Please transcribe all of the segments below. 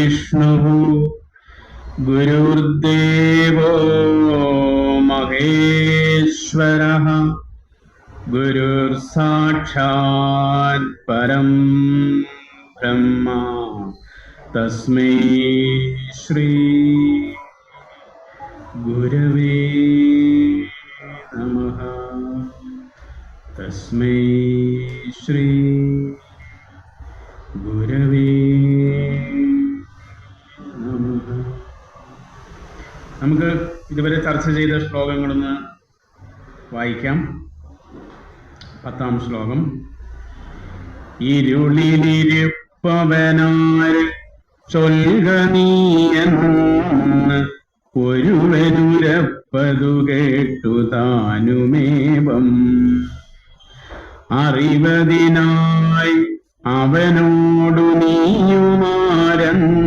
गुरुर्विष्णुः गुरुर्देवो महेश्वरः गुरुर्साक्षात् परं ब्रह्म तस्मै श्री गुरवे नमः। तस्मै श्री ഗുരവേ നമഃ. നമുക്ക് ഇതുവരെ ചർച്ച ചെയ്ത ശ്ലോകങ്ങളൊന്ന് വായിക്കാം. 10ാം ശ്ലോകം. ഇരുളിലിരുപ്പവനാര് ചൊൽക നീയെന്ന് ഒരുവനുരപ്പതു കേട്ടു താനുമേവം അറിവതിനായി അവനോടു നീയുമാരെന്ന്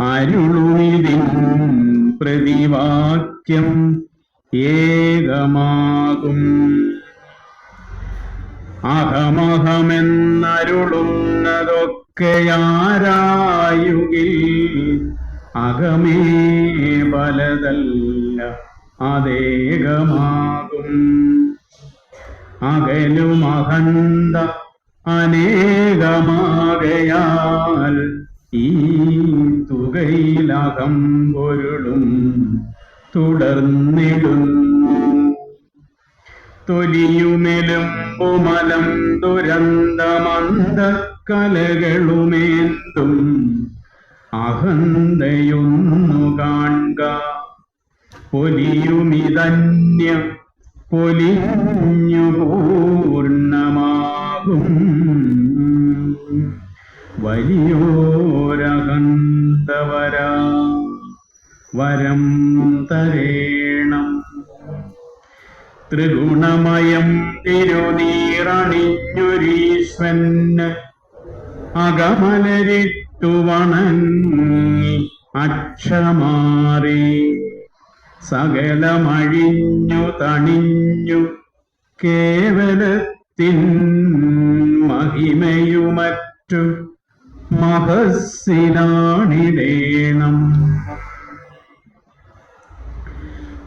അരുളുമിതിൻ പ്രതിവാക്യം ഏകമാകും. അഹമഹമെന്നരുളുന്നതൊക്കെയാരായുകിൽ അകമേ പലതല്ല അതേകമാകും. അകലുമഹന്ത അനേകമാകയാൽ ഈ തുകയിലകം പൊരുളും തുടർന്നിടുന്നു. തൊലിയുമെലുമ്പുമലം ദുരന്തമന്ത കലകളുമേന്തും അഹന്തയൊന്നു കാൺക. പൊലിയുമിതന്യ പൊലിഞ്ഞു പൂർണ്ണമാകും. വലിയോരഹന്തവരാ വരം തരേണം. ത്രിഗുണമയം തിരുനീറണിഞ്ഞൊരീശ്വന് അകമലരിട്ടു വണങ്ങി അക്ഷമാറി സകലമഴിഞ്ഞു തണിഞ്ഞു കേവലത്തിൻ മഹിമയുമറ്റു മഹസ്സിനാണിടേണം.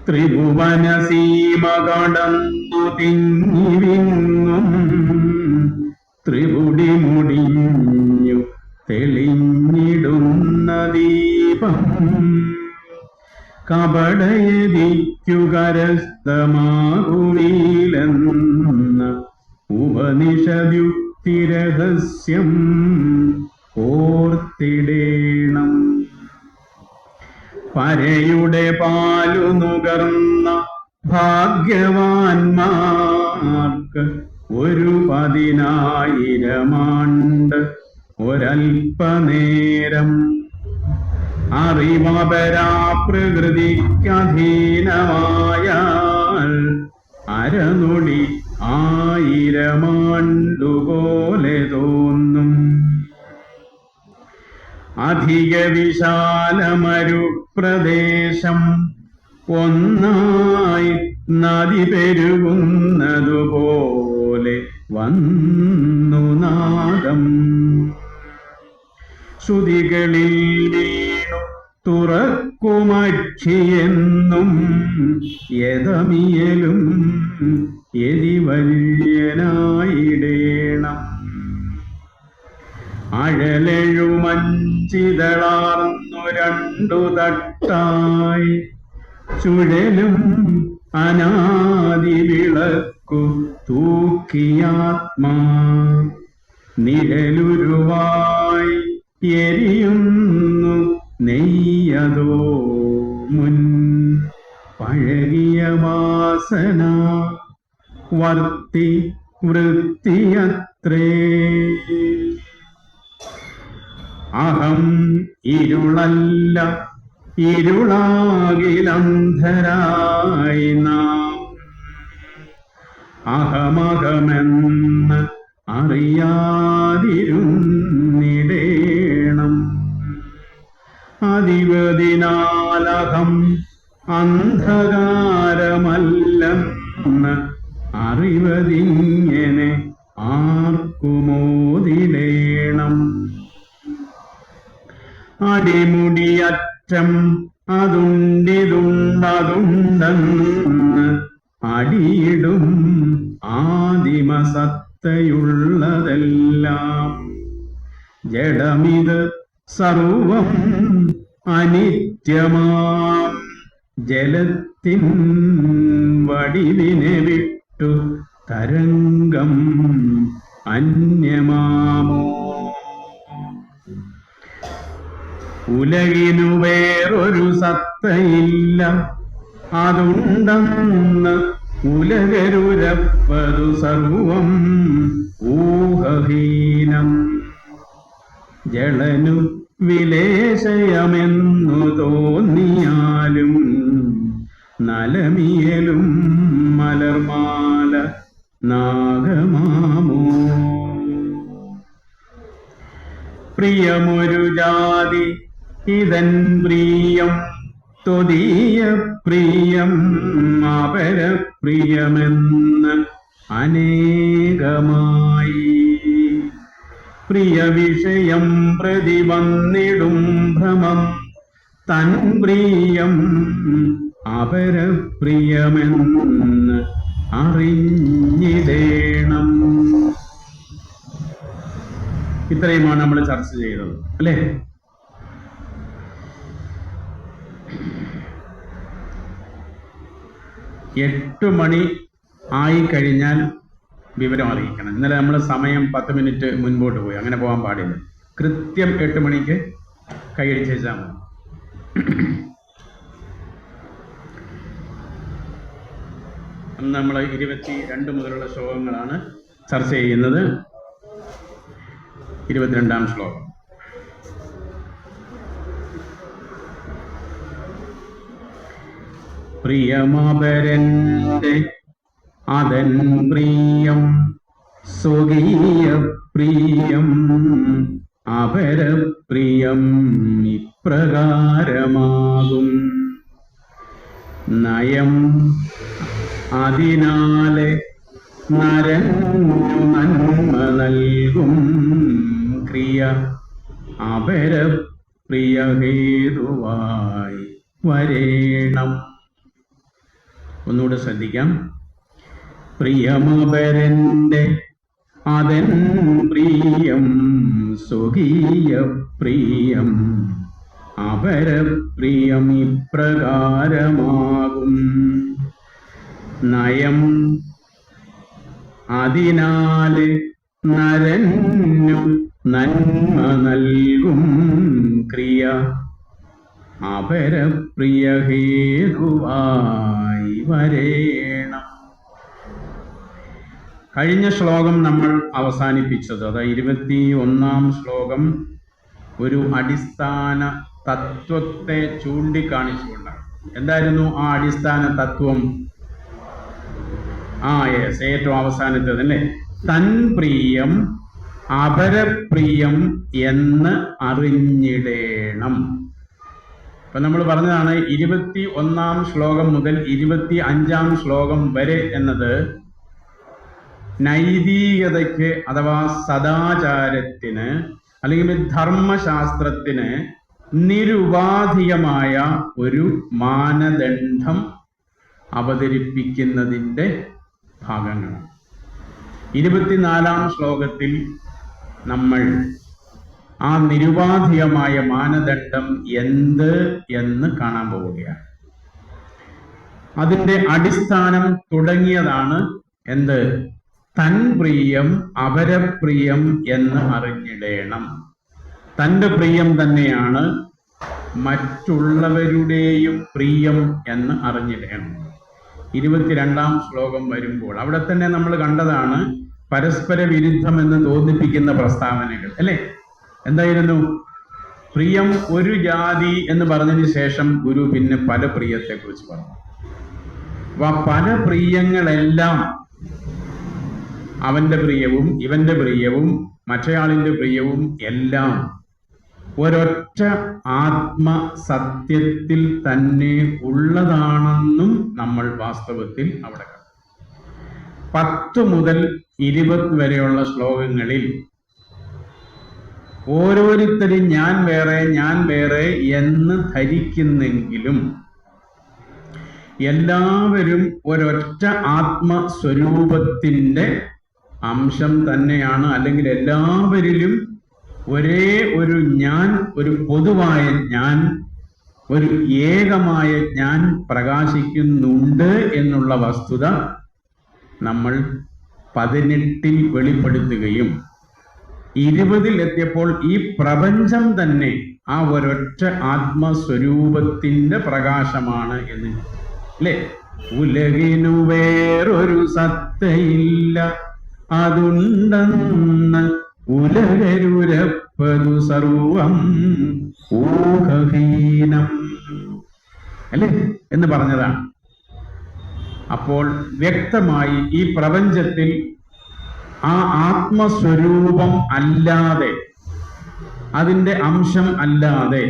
ത്രിഭുവനസീമ കടന്നു തിങ്ങിവിങ്ങും ത്രിപുടി മുടിഞ്ഞു തെളിഞ്ഞിടുന്ന ദീപം കപടയതിക്കു കരസ്ഥമാകുവീലെന്ന ഉപനിഷദ്യുക്തിരഹസ്യം ഓർത്തിടേണം. പരയുടെ പാലു നുകർന്ന ഭാഗ്യവാന്മാർക്ക് 10,000 ആണ്ട് ഒരൽപനേരം അറിവപരാപ്രകൃതിക്കധീനമായാൽ അരനൊടി 1000 ആണ്ടുപോലെ തോന്നും. അധിക വിശാലമരു പ്രദേശം ഒന്നായി നദി പെരുകുന്നതുപോലെ വന്നു നാദം. ശ്രുതികളിൽ വീണു തുറക്കുമക്ഷിയെന്നും യഥമിയലും യതിവര്യനായിടേണം. അഴലെഴുമഞ്ചിതളാർന്നു 2 തട്ടായി ചുഴലും അനാദി വിളക്കു തൂക്കിയാത്മാ നിഴലുരുവായി എരിയുന്നു നെയ്യതോ മുൻ പഴകിയ വാസന വർത്തി വൃത്തിയത്രേ. അഹം ഇരുളല്ല ഇരുളാകിലന്ധരായി നാം അഹമഹമെന്ന് അറിയാതിരുന്നിടേണം. അധിപതിനാലഹം അന്ധകാരമല്ലെന്ന് അറിവതിങ്ങനെ ആർക്കുമോതിടേണം. അടിമുടിയറ്റം അതുണ്ടിതുണ്ടതുണ്ടെന്ന് അടിയിടും ആദിമസത്തയുള്ളതെല്ലാം. ജഡമിത് സർവം അനിത്യമാം ജലത്തിൻ വടിവിനെ വിട്ടു തരംഗം അന്യമാമോ? ഉലകിനു വേറൊരു സത്തയില്ല, അതുണ്ടെന്ന് ഉലകരുരപ്പതു സർവം ഊഹഹീനം. ജളനു വിലേശയമെന്നു തോന്നിയാലും നലമിയലും മലർമാല നാഗമാമോ? പ്രിയമൊരു ജാതി ഇതൻ പ്രിയം, ത്വദീയ പ്രിയം അപരപ്രിയമെന്ന് അനേകമായി. പ്രിയ വിഷയം പ്രതി വന്നിടും ഭ്രമം, തൻ പ്രിയം അപരപ്രിയമെന്ന് അറിഞ്ഞിടേണം. ഇത്രയുമാണ് നമ്മൾ ചർച്ച ചെയ്തത്, അല്ലേ? എട്ട് മണി ആയിക്കഴിഞ്ഞാൽ വിവരം അറിയിക്കണം. ഇന്നലെ നമ്മൾ സമയം 10 മിനിറ്റ് മുൻപോട്ട് പോയി, അങ്ങനെ പോകാൻ പാടില്ല. കൃത്യം 8 മണിക്ക് കൈയടിച്ചാൽ മതി. നമ്മൾ 22 മുതലുള്ള ശ്ലോകങ്ങളാണ് ചർച്ച ചെയ്യുന്നത്. 22-ാം ശ്ലോകം. പ്രിയമപരന്റെ അതൻ പ്രിയം സ്വകീയ പ്രിയം അപരപ്രിയം ഇപ്രകാരമാകും. നയം അതിനാലെ നരന്നു നന്മ നൽകും ക്രിയ അപരപ്രിയഹേതുവായി വരേണം. ഒന്നുകൂടെ ശ്രദ്ധിക്കാം. പ്രിയമപരന്റെ അതൻ പ്രിയം സ്വകീയ പ്രിയം അപരപ്രിയം ഇപ്രകാരമാകും. നയം അതിനാല് നരന്നു നന്മ നൽകും ക്രിയ അപരപ്രിയഹേതുവായി വരേണം. കഴിഞ്ഞ ശ്ലോകം നമ്മൾ അവസാനിപ്പിച്ചത്, അതായത് 21-ാം ശ്ലോകം, ഒരു അടിസ്ഥാന തത്വത്തെ ചൂണ്ടിക്കാണിച്ചുകൊണ്ടാണ്. എന്തായിരുന്നു ആ അടിസ്ഥാന തത്വം? ഏറ്റവും അവസാനത്തേത് അല്ലേ? തൻ പ്രിയം അപരപ്രിയം എന്ന് അറിഞ്ഞിടേണം. അപ്പൊ നമ്മൾ പറഞ്ഞതാണ് 21-ാം ശ്ലോകം മുതൽ 25-ാം ശ്ലോകം വരെ എന്നത് നൈതികതയ്ക്ക് അഥവാ സദാചാരത്തിന് അല്ലെങ്കിൽ ധർമ്മശാസ്ത്രത്തിന് നിരുപാധികമായ ഒരു മാനദണ്ഡം അവതരിപ്പിക്കുന്നതിൻ്റെ ഭാഗങ്ങളാണ്. 24-ാം ശ്ലോകത്തിൽ നമ്മൾ ആ നിരുപാധികമായ മാനദണ്ഡം എന്ത് എന്ന് കാണാൻ പോവുകയാണ്. അതിൻ്റെ അടിസ്ഥാനം തുടങ്ങിയതാണ് എന്ത്? തൻ പ്രിയം അപരപ്രിയം എന്ന് അറിഞ്ഞിടേണം. തൻ്റെ പ്രിയം തന്നെയാണ് മറ്റുള്ളവരുടെയും പ്രിയം എന്ന് അറിഞ്ഞിടേണം. 22-ാം ശ്ലോകം വരുമ്പോൾ അവിടെ തന്നെ നമ്മൾ കണ്ടതാണ് പരസ്പര വിരുദ്ധം എന്ന് തോന്നിപ്പിക്കുന്ന പ്രസ്താവനകൾ, അല്ലേ? എന്തായിരുന്നു? പ്രിയം ഒരു ജാതി എന്ന് പറഞ്ഞതിന് ശേഷം ഗുരു പിന്നെ പല പ്രിയത്തെ കുറിച്ച് പറഞ്ഞു. അപ്പൊ പല പ്രിയങ്ങളെല്ലാം അവന്റെ പ്രിയവും ഇവന്റെ പ്രിയവും മറ്റേയാളിന്റെ പ്രിയവും എല്ലാം ഒരൊറ്റ ആത്മസത്യത്തിൽ തന്നെ ഉള്ളതാണെന്നും നമ്മൾ വാസ്തവത്തിൽ അവിടെ കണ്ടു. 10 മുതൽ 20 വരെയുള്ള ശ്ലോകങ്ങളിൽ ഓരോരുത്തരും ഞാൻ വേറെ എന്ന് ധരിക്കുന്നെങ്കിലും എല്ലാവരും ഒരൊറ്റ ആത്മസ്വരൂപത്തിൻ്റെ അംശം തന്നെയാണ്. അല്ലെങ്കിൽ എല്ലാവരിലും ഒരേ ഒരു ഞാൻ, ഒരു പൊതുവായ ഞാൻ, ഒരു ഏകമായ ഞാൻ പ്രകാശിക്കുന്നുണ്ട് എന്നുള്ള വസ്തുത നമ്മൾ 18 വെളിപ്പെടുത്തുകയും 20 എത്തിയപ്പോൾ ഈ പ്രപഞ്ചം തന്നെ ആ ഒരൊറ്റ ആത്മസ്വരൂപത്തിൻ്റെ പ്രകാശമാണ് എന്ന്, അല്ലേ? ഉലകിനു വേറൊരു സത്തയില്ല, അതുണ്ടെന്ന് ഉലകരുരപ്പതു സർവം ഊഹഹീനം, അല്ലേ എന്ന് പറഞ്ഞതാണ്. അപ്പോൾ വ്യക്തമായി ഈ പ്രപഞ്ചത്തിൽ ആ ആത്മസ്വരൂപം അല്ലാതെ, അതിൻ്റെ അംശം അല്ലാതെ,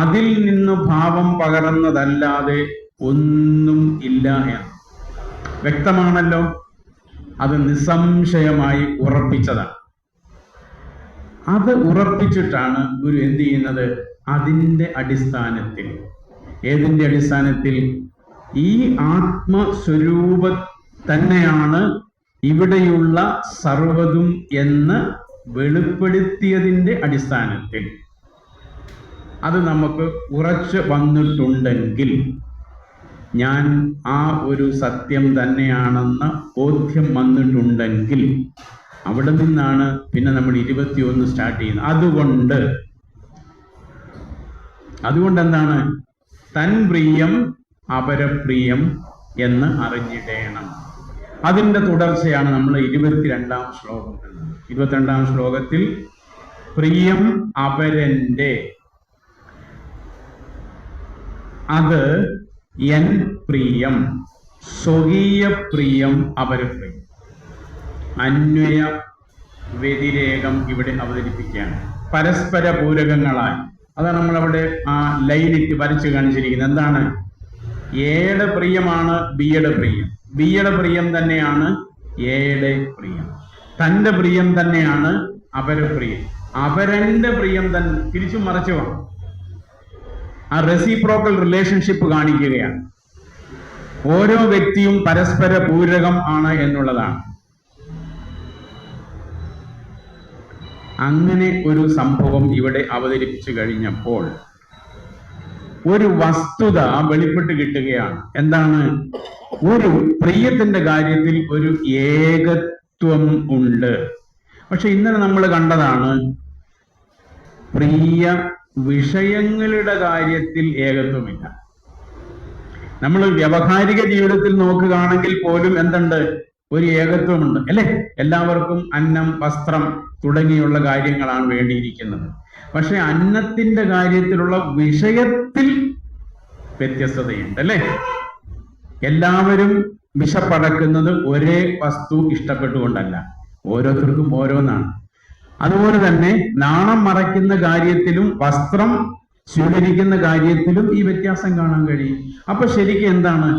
അതിൽ നിന്ന് ഭാവം പകർന്നതല്ലാതെ ഒന്നും ഇല്ല എന്ന് വ്യക്തമാണല്ലോ. അത് നിസ്സംശയമായി ഉറപ്പിച്ചതാണ്. അത് ഉറപ്പിച്ചിട്ടാണ് ഗുരു എന്ത് ചെയ്യുന്നത്? അതിൻ്റെ അടിസ്ഥാനത്തിൽ, ഏതിൻ്റെ അടിസ്ഥാനത്തിൽ? ഈ ആത്മസ്വരൂപ തന്നെയാണ് ഇവിടെയുള്ള സർവ്വതും എന്ന് വെളിപ്പെടുത്തിയതിൻ്റെ അടിസ്ഥാനത്തിൽ അത് നമുക്ക് ഉറച്ചു വന്നിട്ടുണ്ടെങ്കിൽ, ഞാൻ ആ ഒരു സത്യം തന്നെയാണെന്ന ബോധ്യം വന്നിട്ടുണ്ടെങ്കിൽ, അവിടെ നിന്നാണ് പിന്നെ നമ്മൾ 21 സ്റ്റാർട്ട് ചെയ്യുന്നത്. അതുകൊണ്ട് എന്താണ്? തൻ പ്രിയം അപരപ്രിയം എന്ന് അറിഞ്ഞിടേണം. അതിൻ്റെ തുടർച്ചയാണ് നമ്മൾ 22-ാം ശ്ലോകം. 22-ാം ശ്ലോകത്തിൽ പ്രിയം അപരന്റെ, അത് എൻ പ്രിയം, സ്വകീയ പ്രിയം അപരപ്രിയം, അന്വയ വ്യതിരേകം ഇവിടെ അവതരിപ്പിക്കുകയാണ്. പരസ്പര പൂരകങ്ങളായി. അതാണ് നമ്മളവിടെ ആ ലൈനിട്ട് വരച്ച് കാണിച്ചിരിക്കുന്നത്. എന്താണ്? എയുടെ പ്രിയമാണ് ബിയുടെ പ്രിയം, ബിയുടെ പ്രിയം തന്നെയാണ് എയുടെ പ്രിയം, തൻ്റെ പ്രിയം തന്നെയാണ് അപരപ്രിയം, അപരന്റെ പ്രിയം തന്നെ തിരിച്ചും മറച്ചു വേണം. ആ റെസിപ്രോക്കൽ റിലേഷൻഷിപ്പ് കാണിക്കുകയാണ്. ഓരോ വ്യക്തിയും പരസ്പര പൂരകം ആണ് എന്നുള്ളതാണ്. അങ്ങനെ ഒരു സംഭവം ഇവിടെ അവതരിപ്പിച്ചു കഴിഞ്ഞപ്പോൾ ഒരു വസ്തുത വെളിപ്പെട്ട് കിട്ടുകയാണ്. എന്താണ്? ഒരു പ്രിയത്തിന്റെ കാര്യത്തിൽ ഒരു ഏകത്വം ഉണ്ട്. പക്ഷെ ഇന്നലെ നമ്മൾ കണ്ടതാണ് പ്രിയ വിഷയങ്ങളുടെ കാര്യത്തിൽ ഏകത്വമില്ല. നമ്മൾ വ്യവഹാരിക ജീവിതത്തിൽ നോക്കുകയാണെങ്കിൽ പോലും എന്തുണ്ട്? ഒരു ഏകത്വമുണ്ട്, അല്ലേ? എല്ലാവർക്കും അന്നം, വസ്ത്രം തുടങ്ങിയുള്ള കാര്യങ്ങളാണ് വേണ്ടിയിരിക്കുന്നത്. പക്ഷെ അന്നത്തിന്റെ കാര്യത്തിലുള്ള വിഷയത്തിൽ വ്യത്യസ്തതയുണ്ട്, അല്ലേ? എല്ലാവരും വിശപ്പടക്കുന്നത് ഒരേ വസ്തു ഇഷ്ടപ്പെട്ടുകൊണ്ടല്ല, ഓരോരുത്തർക്കും ഓരോന്നാണ്. അതുപോലെ തന്നെ നാണം മറയ്ക്കുന്ന കാര്യത്തിലും വസ്ത്രം സ്വീകരിക്കുന്ന കാര്യത്തിലും ഈ വ്യത്യാസം കാണാൻ കഴിയും. അപ്പൊ ശരിക്കും എന്താണ്?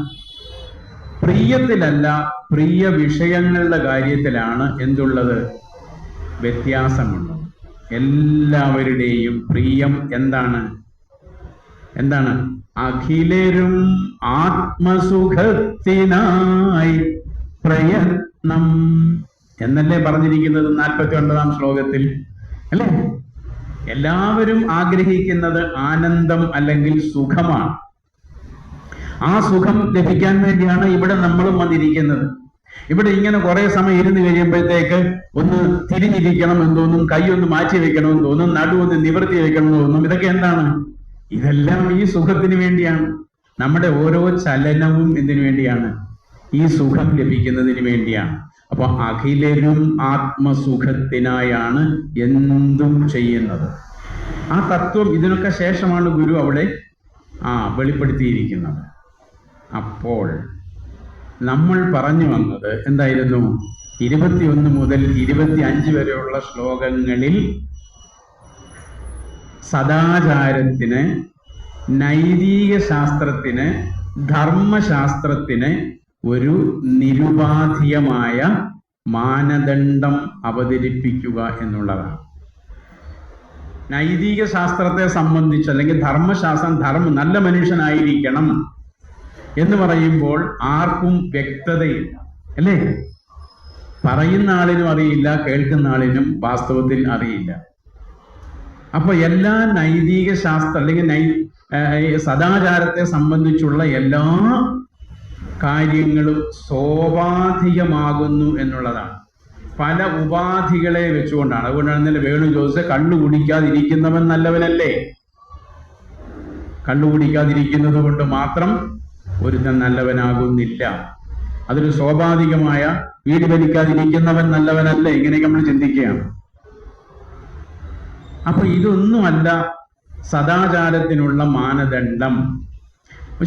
പ്രിയത്തിലല്ല, പ്രിയ വിഷയങ്ങളുടെ കാര്യത്തിലാണ് എന്തുള്ളത്? വ്യത്യാസമുള്ളത്. എല്ലാവരുടെയും പ്രിയം എന്താണ്? അഖിലരും ആത്മസുഖത്തിനായി പ്രയത്നം എന്നല്ലേ പറഞ്ഞിരിക്കുന്നത് 49-ാം ശ്ലോകത്തിൽ, അല്ലേ? എല്ലാവരും ആഗ്രഹിക്കുന്നത് ആനന്ദം അല്ലെങ്കിൽ സുഖമാണ്. ആ സുഖം ലഭിക്കാൻ വേണ്ടിയാണ് ഇവിടെ നമ്മളും വന്നിരിക്കുന്നത്. ഇവിടെ ഇങ്ങനെ കുറെ സമയം ഇരുന്ന് കഴിയുമ്പോഴത്തേക്ക് ഒന്ന് തിരിഞ്ഞിരിക്കണം എന്ന് തോന്നും, കൈ ഒന്ന് മാറ്റി വെക്കണമെന്ന് തോന്നും, നടുവൊന്ന് നിവർത്തി വെക്കണമെന്ന് തോന്നും. ഇതൊക്കെ എന്താണ്? ഇതെല്ലാം ഈ സുഖത്തിന് വേണ്ടിയാണ്. നമ്മുടെ ഓരോ ചലനവും എന്തിനു വേണ്ടിയാണ്? ഈ സുഖം ലഭിക്കുന്നതിന് വേണ്ടിയാണ്. അപ്പൊ അഖിലരും ആത്മസുഖത്തിനായാണ് എന്തും ചെയ്യുന്നത്. ആ തത്വം ഇതിനൊക്കെ ശേഷമാണ് ഗുരു അവിടെ വെളിപ്പെടുത്തിയിരിക്കുന്നത്. അപ്പോൾ നമ്മൾ പറഞ്ഞു വന്നത് എന്തായിരുന്നു? 21 മുതൽ 25 വരെയുള്ള ശ്ലോകങ്ങളിൽ സദാചാരത്തിന്, നൈതിക ശാസ്ത്രത്തിന്, ധർമ്മശാസ്ത്രത്തിന് ഒരു നിരുപാധികമായ മാനദണ്ഡം അവതരിപ്പിക്കുക എന്നുള്ളതാണ്. നൈതിക ശാസ്ത്രത്തെ സംബന്ധിച്ച് അല്ലെങ്കിൽ ധർമ്മശാസ്ത്രം നല്ല മനുഷ്യനായിരിക്കണം എന്ന് പറയുമ്പോൾ ആർക്കും വ്യക്തതയില്ല, അല്ലേ? പറയുന്ന ആളിനും അറിയില്ല, കേൾക്കുന്ന ആളിനും വാസ്തവത്തിൽ അറിയില്ല. അപ്പൊ എല്ലാ നൈതിക ശാസ്ത്രം അല്ലെങ്കിൽ സദാചാരത്തെ സംബന്ധിച്ചുള്ള എല്ലാ കാര്യങ്ങളും സ്വാഭാവികമാകുന്നു എന്നുള്ളതാണ്. പല ഉപാധികളെ വെച്ചുകൊണ്ടാണ്. അതുകൊണ്ടാണ് ഇന്നലെ വേണു ചോദിച്ചത്, കള്ളു കുടിക്കാതിരിക്കുന്നവൻ നല്ലവനല്ലേ? കള്ളു കുടിക്കാതിരിക്കുന്നത് കൊണ്ട് മാത്രം ഒരുത്തൻ നല്ലവനാകുന്നില്ല. അതൊരു സ്വാഭാവികമായ വീട് വലിക്കാതിരിക്കുന്നവൻ നല്ലവനല്ലേ? ഇങ്ങനെയൊക്കെ നമ്മൾ ചിന്തിക്കുകയാണ്. അപ്പൊ ഇതൊന്നുമല്ല സദാചാരത്തിനുള്ള മാനദണ്ഡം.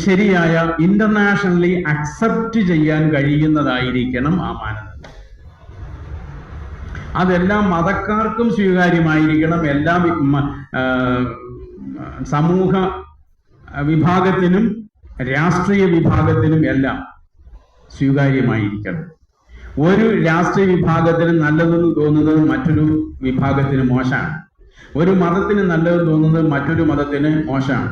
ശരിയായ ഇന്റർനാഷണലി അക്സെപ്റ്റ് ചെയ്യാൻ കഴിയുന്നതായിരിക്കണം ആ മാനദണ്ഡം. അതെല്ലാം മതക്കാർക്കും സ്വീകാര്യമായിരിക്കണം, എല്ലാ സമൂഹ വിഭാഗത്തിനും രാഷ്ട്രീയ വിഭാഗത്തിനും എല്ലാം സ്വീകാര്യമായിരിക്കണം. ഒരു രാഷ്ട്രീയ വിഭാഗത്തിന് നല്ലതെന്ന് തോന്നുന്നത് മറ്റൊരു വിഭാഗത്തിന് മോശമാണ്. ഒരു മതത്തിന് നല്ലതെന്ന് തോന്നുന്നത് മറ്റൊരു മതത്തിന് മോശമാണ്.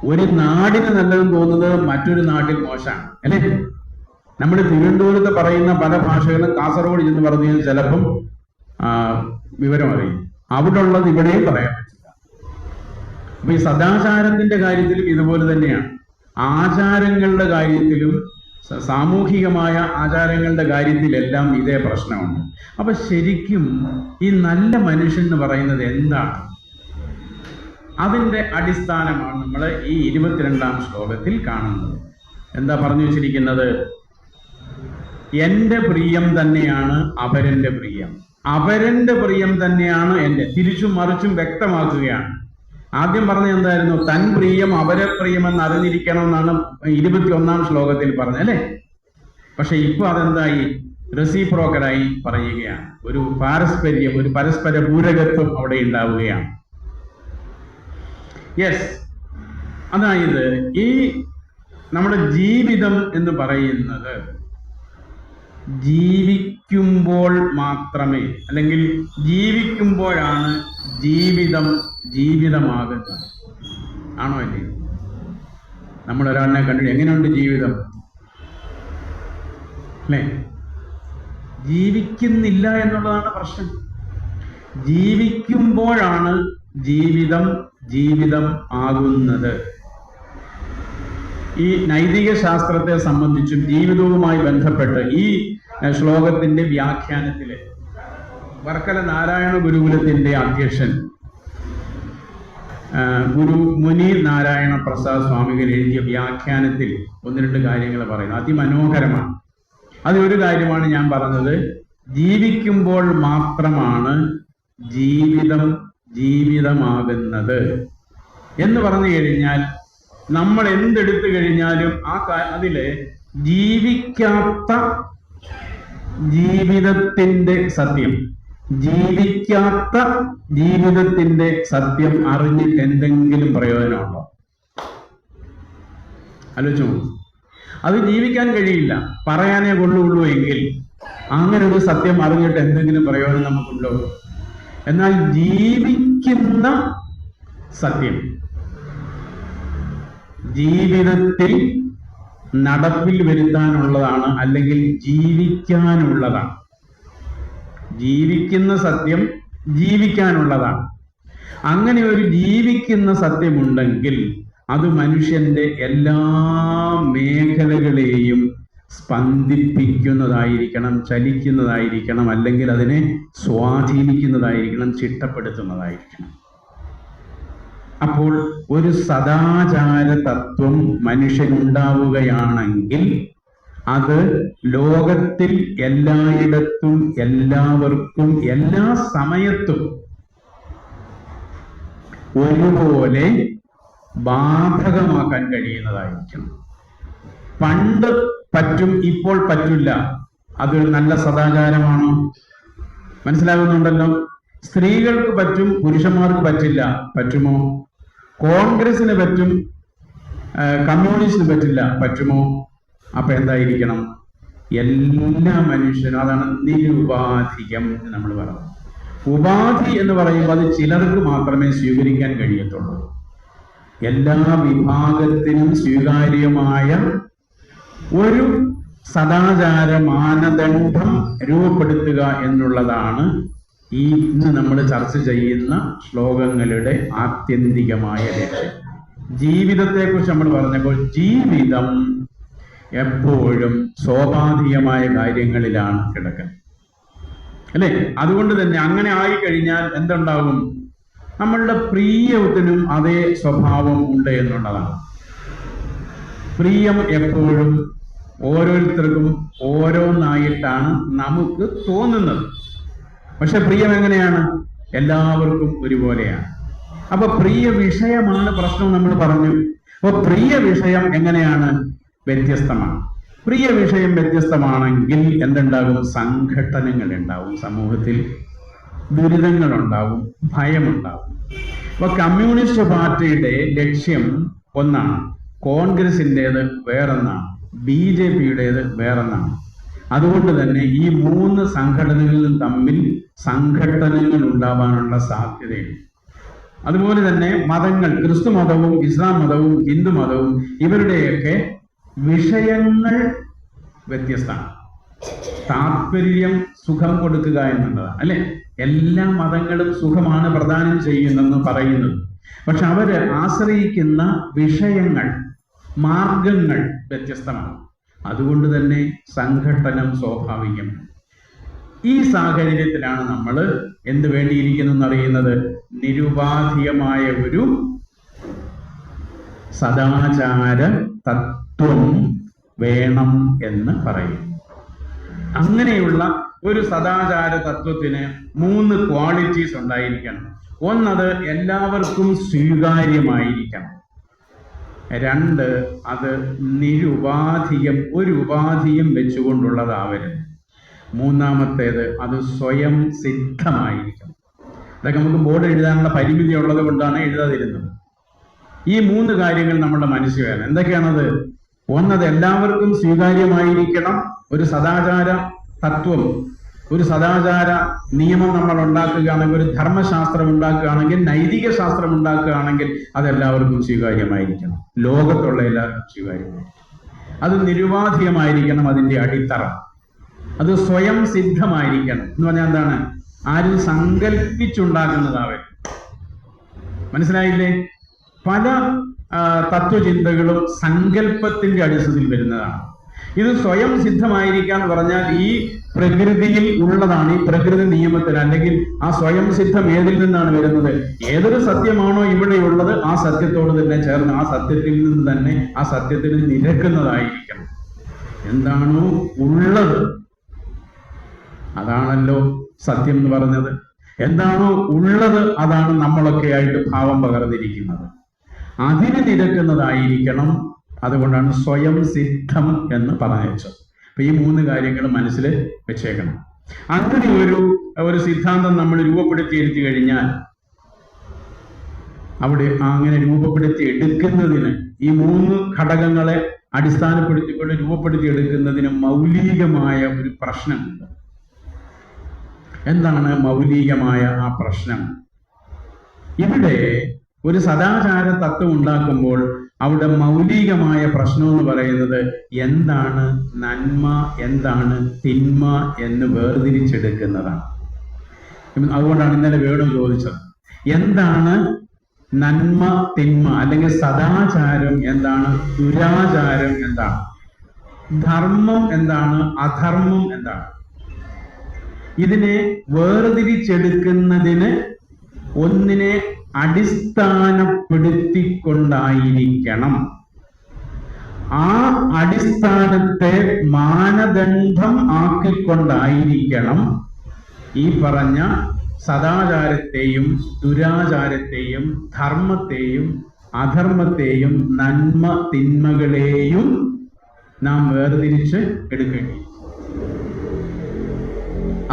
ഒരു നാടിന് നല്ലതെന്ന് തോന്നുന്നത് മറ്റൊരു നാട്ടിൽ മോശമാണ്, അല്ലേ? നമ്മൾ തിരുവനന്തപുരത്ത് പറയുന്ന പല ഭാഷകളും കാസർഗോഡ് എന്ന് പറഞ്ഞു കഴിഞ്ഞാൽ ചിലപ്പം വിവരം അറിയും. അവിടെ ഉള്ളത് ഇവിടെയും പറയാൻ പറ്റില്ല. അപ്പൊ ഈ സദാചാരത്തിന്റെ കാര്യത്തിലും ഇതുപോലെ തന്നെയാണ്. ആചാരങ്ങളുടെ കാര്യത്തിലും സാമൂഹികമായ ആചാരങ്ങളുടെ കാര്യത്തിലെല്ലാം ഇതേ പ്രശ്നമുണ്ട്. അപ്പൊ ശരിക്കും ഈ നല്ല മനുഷ്യൻ എന്ന് പറയുന്നത് എന്താണ്? അതിന്റെ അടിസ്ഥാനമാണ് നമ്മൾ ഈ 22-ാം ശ്ലോകത്തിൽ കാണുന്നത്. എന്താ പറഞ്ഞു വെച്ചിരിക്കുന്നത്? എന്റെ പ്രിയം തന്നെയാണ് അപരന്റെ പ്രിയം, അപരന്റെ പ്രിയം തന്നെയാണ് എന്റെ. തിരിച്ചും മറിച്ചും വ്യക്തമാക്കുകയാണ്. ആദ്യം പറഞ്ഞ എന്തായിരുന്നു? തൻ പ്രിയം അപര പ്രിയമെന്ന് അറിഞ്ഞിരിക്കണം എന്നാണ് 21-ാം ശ്ലോകത്തിൽ പറഞ്ഞത്, അല്ലേ? പക്ഷെ ഇപ്പൊ അതെന്തായി? റെസിപ്രോക്കലായി പറയുകയാണ്. ഒരു പാരസ്പര്യം, ഒരു പരസ്പര പൂരകത്വം അവിടെ ഉണ്ടാവുകയാണ്. യെസ്, അതായത് ഈ നമ്മുടെ ജീവിതം എന്ന് പറയുന്നത് ജീവിക്കുമ്പോൾ മാത്രമേ, അല്ലെങ്കിൽ ജീവിക്കുമ്പോഴാണ് ജീവിതം ജീവിതമാകുന്നത്. ആണോ അല്ലേ? നമ്മൾ ഒരാളിനെ കണ്ടിട്ട് എങ്ങനെയുണ്ട് ജീവിതം, അല്ലേ? ജീവിക്കുന്നില്ല എന്നുള്ളതാണ് പ്രശ്നം. ജീവിക്കുമ്പോഴാണ് ജീവിതം ജീവിതം ആകുന്നത്. ഈ നൈതിക ശാസ്ത്രത്തെ സംബന്ധിച്ചും ജീവിതവുമായി ബന്ധപ്പെട്ട് ഈ ശ്ലോകത്തിന്റെ വ്യാഖ്യാനത്തില് വർക്കല നാരായണ ഗുരുകുലത്തിന്റെ അധ്യക്ഷൻ ഗുരു മുനി നാരായണ പ്രസാദ് സ്വാമികൾ എഴുതിയ വ്യാഖ്യാനത്തിൽ 1-2 കാര്യങ്ങൾ പറയുന്നു. അതിമനോഹരമാണ്. അതിലൊരു കാര്യമാണ് ഞാൻ പറഞ്ഞത്. ജീവിക്കുമ്പോൾ മാത്രമാണ് ജീവിതം ജീവിതമാകുന്നത് എന്ന് പറഞ്ഞു കഴിഞ്ഞാൽ നമ്മൾ എന്തെടുത്തു കഴിഞ്ഞാലും അതില് ജീവിക്കാത്ത ജീവിതത്തിന്റെ സത്യം, ജീവിക്കാത്ത ജീവിതത്തിന്റെ സത്യം അറിഞ്ഞിട്ട് എന്തെങ്കിലും പ്രയോജനമുണ്ടോ? ആലോചിച്ചു. അത് ജീവിക്കാൻ കഴിയില്ല, പറയാനേ കൊള്ളുള്ളൂ എങ്കിൽ അങ്ങനെ ഒരു സത്യം അറിഞ്ഞിട്ട് എന്തെങ്കിലും പ്രയോജനം നമുക്കുണ്ടോ? എന്നാൽ ജീവിക്കുന്ന സത്യം ജീവിതത്തിൽ നടപ്പിൽ വരുത്താനുള്ളതാണ്, അല്ലെങ്കിൽ ജീവിക്കാനുള്ളതാണ്. ജീവിക്കുന്ന സത്യം ജീവിക്കാനുള്ളതാണ്. അങ്ങനെ ഒരു ജീവിക്കുന്ന സത്യമുണ്ടെങ്കിൽ അത് മനുഷ്യന്റെ എല്ലാ മേഖലകളെയും സ്പന്ദിപ്പിക്കുന്നതായിരിക്കണം, ചലിക്കുന്നതായിരിക്കണം, അല്ലെങ്കിൽ അതിനെ സ്വാധീനിക്കുന്നതായിരിക്കണം, ചിട്ടപ്പെടുത്തുന്നതായിരിക്കണം. അപ്പോൾ ഒരു സദാചാര തത്വം മനുഷ്യനുണ്ടാവുകയാണെങ്കിൽ അത് ലോകത്തിൽ എല്ലായിടത്തും എല്ലാവർക്കും എല്ലാ സമയത്തും ഒരുപോലെ ബാധകമാക്കാൻ കഴിയുന്നതായിരിക്കണം. പണ്ട് പറ്റും, ഇപ്പോൾ പറ്റില്ല. അതൊരു നല്ല സദാചാരമാണോ? മനസ്സിലാകുന്നുണ്ടല്ലോ. സ്ത്രീകൾക്ക് പറ്റും, പുരുഷന്മാർക്ക് പറ്റില്ല. പറ്റുമോ? കോൺഗ്രസിന് പറ്റും, കമ്മ്യൂണിസ്റ്റിന് പറ്റില്ല. പറ്റുമോ? അപ്പൊ എന്തായിരിക്കണം? എല്ലാ മനുഷ്യനും, അതാണ് നിരുപാധികം നമ്മൾ പറയുന്നത്. ഉപാധി എന്ന് പറയുമ്പോൾ അത് ചിലർക്ക് മാത്രമേ സ്വീകരിക്കാൻ കഴിയത്തുള്ളൂ. എല്ലാ വിഭാഗത്തിനും സ്വീകാര്യമായ ഒരു സദാചാര മാനദണ്ഡം രൂപപ്പെടുത്തുക എന്നുള്ളതാണ് ഇന്ന് നമ്മൾ ചർച്ച ചെയ്യുന്ന ശ്ലോകങ്ങളുടെ ആത്യന്തികമായ ലക്ഷ്യം. ജീവിതത്തെക്കുറിച്ച് നമ്മൾ പറഞ്ഞപ്പോൾ ജീവിതം എപ്പോഴും സ്വാഭാവികമായ കാര്യങ്ങളിലാണ് കിടക്കുന്നത്, അല്ലെ? അതുകൊണ്ട് തന്നെ അങ്ങനെ ആയിക്കഴിഞ്ഞാൽ എന്തുണ്ടാകും? നമ്മളുടെ പ്രിയത്തിനും അതേ സ്വഭാവം ഉണ്ട് എന്നുള്ളതാണ്. പ്രിയം എപ്പോഴും ഓരോരുത്തർക്കും ഓരോന്നായിട്ടാണ് നമുക്ക് തോന്നുന്നത്. പക്ഷെ പ്രിയം എങ്ങനെയാണ്? എല്ലാവർക്കും ഒരുപോലെയാണ്. അപ്പൊ പ്രിയ വിഷയമാണ് പ്രശ്നം നമ്മൾ പറഞ്ഞു. അപ്പൊ പ്രിയ വിഷയം എങ്ങനെയാണ്? വ്യത്യസ്തമാണ്. പ്രിയ വിഷയം വ്യത്യസ്തമാണെങ്കിൽ എന്തുണ്ടാകും? സംഘട്ടനങ്ങൾ ഉണ്ടാവും, സമൂഹത്തിൽ ദുരിതങ്ങൾ ഉണ്ടാവും, ഭയമുണ്ടാവും. അപ്പൊ കമ്മ്യൂണിസ്റ്റ് പാർട്ടിയുടെ ലക്ഷ്യം ഒന്നാണ്, കോൺഗ്രസിൻ്റെത് വേറൊന്നാണ്, BJPയുടേത് വേറൊന്നാണ്. അതുകൊണ്ട് തന്നെ ഈ മൂന്ന് സംഘടനകളിലും തമ്മിൽ സംഘട്ടനങ്ങൾ ഉണ്ടാവാനുള്ള സാധ്യതയുണ്ട്. അതുപോലെ തന്നെ മതങ്ങൾ, ക്രിസ്തു മതവും ഇസ്ലാം മതവും ഹിന്ദു മതവും ഇവരുടെയൊക്കെ വിഷയങ്ങൾ വ്യത്യസ്തമാണ്. താല്പര്യം സുഖം കൊടുക്കുക എന്നുള്ളതാണ്, അല്ലെ? എല്ലാ മതങ്ങളും സുഖമാണ് പ്രദാനം ചെയ്യുന്നെന്ന് പറയുന്നത്. പക്ഷെ അവര് ആശ്രയിക്കുന്ന വിഷയങ്ങൾ, മാർഗങ്ങൾ വ്യത്യസ്തമാണ്. അതുകൊണ്ട് തന്നെ സംഘട്ടനം സ്വാഭാവികമാണ്. ഈ സാഹചര്യത്തിലാണ് നമ്മൾ എന്ത് വേണ്ടിയിരിക്കുന്നു എന്നറിയുന്നത്? നിരുപാധികമായ ഒരു സദാചാര തത്വം വേണം എന്ന് പറയും. അങ്ങനെയുള്ള ഒരു സദാചാര തത്വത്തിന് 3 ക്വാളിറ്റീസ് ഉണ്ടായിരിക്കണം. ഒന്നത് എല്ലാവർക്കും സ്വീകാര്യമായിരിക്കണം. 2, അത് നിരുപാധികം, ഒരു ഉപാധിയും വെച്ചുകൊണ്ടുള്ളതാവരുത്. 3-മത്തേത് അത് സ്വയം സിദ്ധമായിരിക്കണം. ഇതൊക്കെ നമുക്ക് ബോർഡ് എഴുതാനുള്ള പരിമിതി ഉള്ളത് കൊണ്ടാണ് എഴുതാതിരുന്നത്. ഈ 3 കാര്യങ്ങൾ നമ്മുടെ മനസ്സിൽ വേണം. എന്തൊക്കെയാണത്? ഒന്നത് എല്ലാവർക്കും സ്വീകാര്യമായിരിക്കണം. ഒരു സദാചാര തത്വം, ഒരു സദാചാര നിയമം നമ്മൾ ഉണ്ടാക്കുകയാണെങ്കിൽ, ഒരു ധർമ്മശാസ്ത്രം ഉണ്ടാക്കുകയാണെങ്കിൽ, നൈതിക ശാസ്ത്രം ഉണ്ടാക്കുകയാണെങ്കിൽ അതെല്ലാവർക്കും സ്വീകാര്യമായിരിക്കണം. ലോകത്തുള്ള എല്ലാവർക്കും സ്വീകാര്യമായിരിക്കണം. അത് നിരുപാധികമായിരിക്കണം. അതിൻ്റെ അടിത്തറ അത് സ്വയം സിദ്ധമായിരിക്കണം. എന്ന് പറഞ്ഞാൽ എന്താണ്? ആരും സങ്കല്പിച്ചുണ്ടാക്കുന്നതാവേ. മനസ്സിലായില്ലേ? പല തത്വചിന്തകളും സങ്കല്പത്തിന്റെ അടിസ്ഥാനത്തിൽ വരുന്നതാണ്. ഇത് സ്വയം സിദ്ധമായിരിക്കുക എന്ന് പറഞ്ഞാൽ ഈ പ്രകൃതിയിൽ ഉള്ളതാണ്, ഈ പ്രകൃതി നിയമത്തിൽ, അല്ലെങ്കിൽ ആ സ്വയം സിദ്ധം ഏതിൽ നിന്നാണ് വരുന്നത്? ഏതൊരു സത്യമാണോ ഇവിടെ ഉള്ളത് ആ സത്യത്തോട് തന്നെ ചേർന്ന് ആ സത്യത്തിൽ നിന്ന് തന്നെ ആ സത്യത്തിന് നിരക്കുന്നതായിരിക്കണം. എന്താണോ ഉള്ളത് അതാണല്ലോ സത്യം എന്ന് പറഞ്ഞത്. എന്താണോ ഉള്ളത് അതാണ് നമ്മളൊക്കെ ആയിട്ട് ഭാവം പകർന്നിരിക്കുന്നത്. അതിന് നിരക്കുന്നതായിരിക്കണം. അതുകൊണ്ടാണ് സ്വയം സിദ്ധം എന്ന് പറഞ്ഞത്. അപ്പൊ ഈ 3 കാര്യങ്ങൾ മനസ്സിൽ വെച്ചേക്കണം. അങ്ങനെ ഒരു സിദ്ധാന്തം നമ്മൾ രൂപപ്പെടുത്തി എടുത്തു കഴിഞ്ഞാൽ അവിടെ അങ്ങനെ രൂപപ്പെടുത്തി എടുക്കുന്നതിന് ഈ 3 ഘടകങ്ങളെ അടിസ്ഥാനപ്പെടുത്തിക്കൊണ്ട് രൂപപ്പെടുത്തി എടുക്കുന്നതിന് മൗലികമായ ഒരു പ്രശ്നമുണ്ട്. എന്താണ് മൗലികമായ ആ പ്രശ്നം? ഇവിടെ ഒരു സദാചാര തത്വം ഉണ്ടാക്കുമ്പോൾ അവിടെ മൗലികമായ പ്രശ്നം എന്ന് പറയുന്നത് എന്താണ് നന്മ, എന്താണ് തിന്മ എന്ന് വേർതിരിച്ചെടുക്കുന്നതാണ്. അതുകൊണ്ടാണ് ഇന്നലെ വേണു ചോദിച്ചത്, എന്താണ് നന്മ തിന്മ, അല്ലെങ്കിൽ സദാചാരം എന്താണ്, ദുരാചാരം എന്താണ്, ധർമ്മം എന്താണ്, അധർമ്മം എന്താണ്? ഇതിനെ വേർതിരിച്ചെടുക്കുന്നതിന് ഒന്നിനെ അടിസ്ഥാനപ്പെടുത്തിക്കൊണ്ടായിരിക്കണം. ആ അടിസ്ഥാനത്തെ മാനദണ്ഡം ആക്കിക്കൊണ്ടായിരിക്കണം ഈ പറഞ്ഞ സദാചാരത്തെയും ദുരാചാരത്തെയും ധർമ്മത്തെയും അധർമ്മത്തെയും നന്മ തിന്മകളെയും നാം വേർതിരിച്ച് എടുക്കേണ്ടി.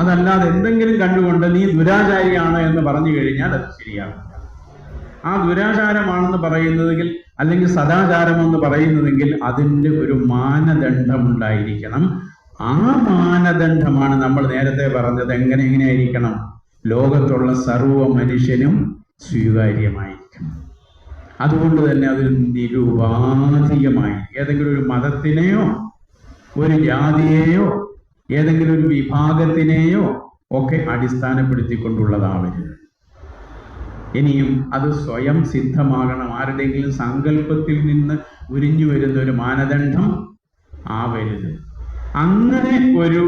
അതല്ലാതെ എന്തെങ്കിലും കണ്ടുകൊണ്ട് നീ ദുരാചാരിയാണ് എന്ന് പറഞ്ഞു കഴിഞ്ഞാൽ അത് ശരിയാകും. ആ ദുരാചാരമാണെന്ന് പറയുന്നതെങ്കിൽ അല്ലെങ്കിൽ സദാചാരമെന്ന് പറയുന്നതെങ്കിൽ അതിൻ്റെ ഒരു മാനദണ്ഡം ഉണ്ടായിരിക്കണം. ആ മാനദണ്ഡമാണ് നമ്മൾ നേരത്തെ പറഞ്ഞത്. എങ്ങനെയായിരിക്കണം? ലോകത്തുള്ള സർവ്വ മനുഷ്യനും സ്വീകാര്യമായിരിക്കും. അതുകൊണ്ട് തന്നെ അത് നിരുപാധികമായി ഏതെങ്കിലും ഒരു മതത്തിനെയോ ഒരു ജാതിയെയോ ഏതെങ്കിലും ഒരു വിഭാഗത്തിനെയോ ഒക്കെ അടിസ്ഥാനപ്പെടുത്തിക്കൊണ്ടുള്ളതാവരുത്. ഇനിയും അത് സ്വയം സിദ്ധമാകണം. ആരുടെയെങ്കിലും സങ്കല്പത്തിൽ നിന്ന് ഉരിഞ്ഞു വരുന്ന ഒരു മാനദണ്ഡം ആവരുത്. അങ്ങനെ ഒരു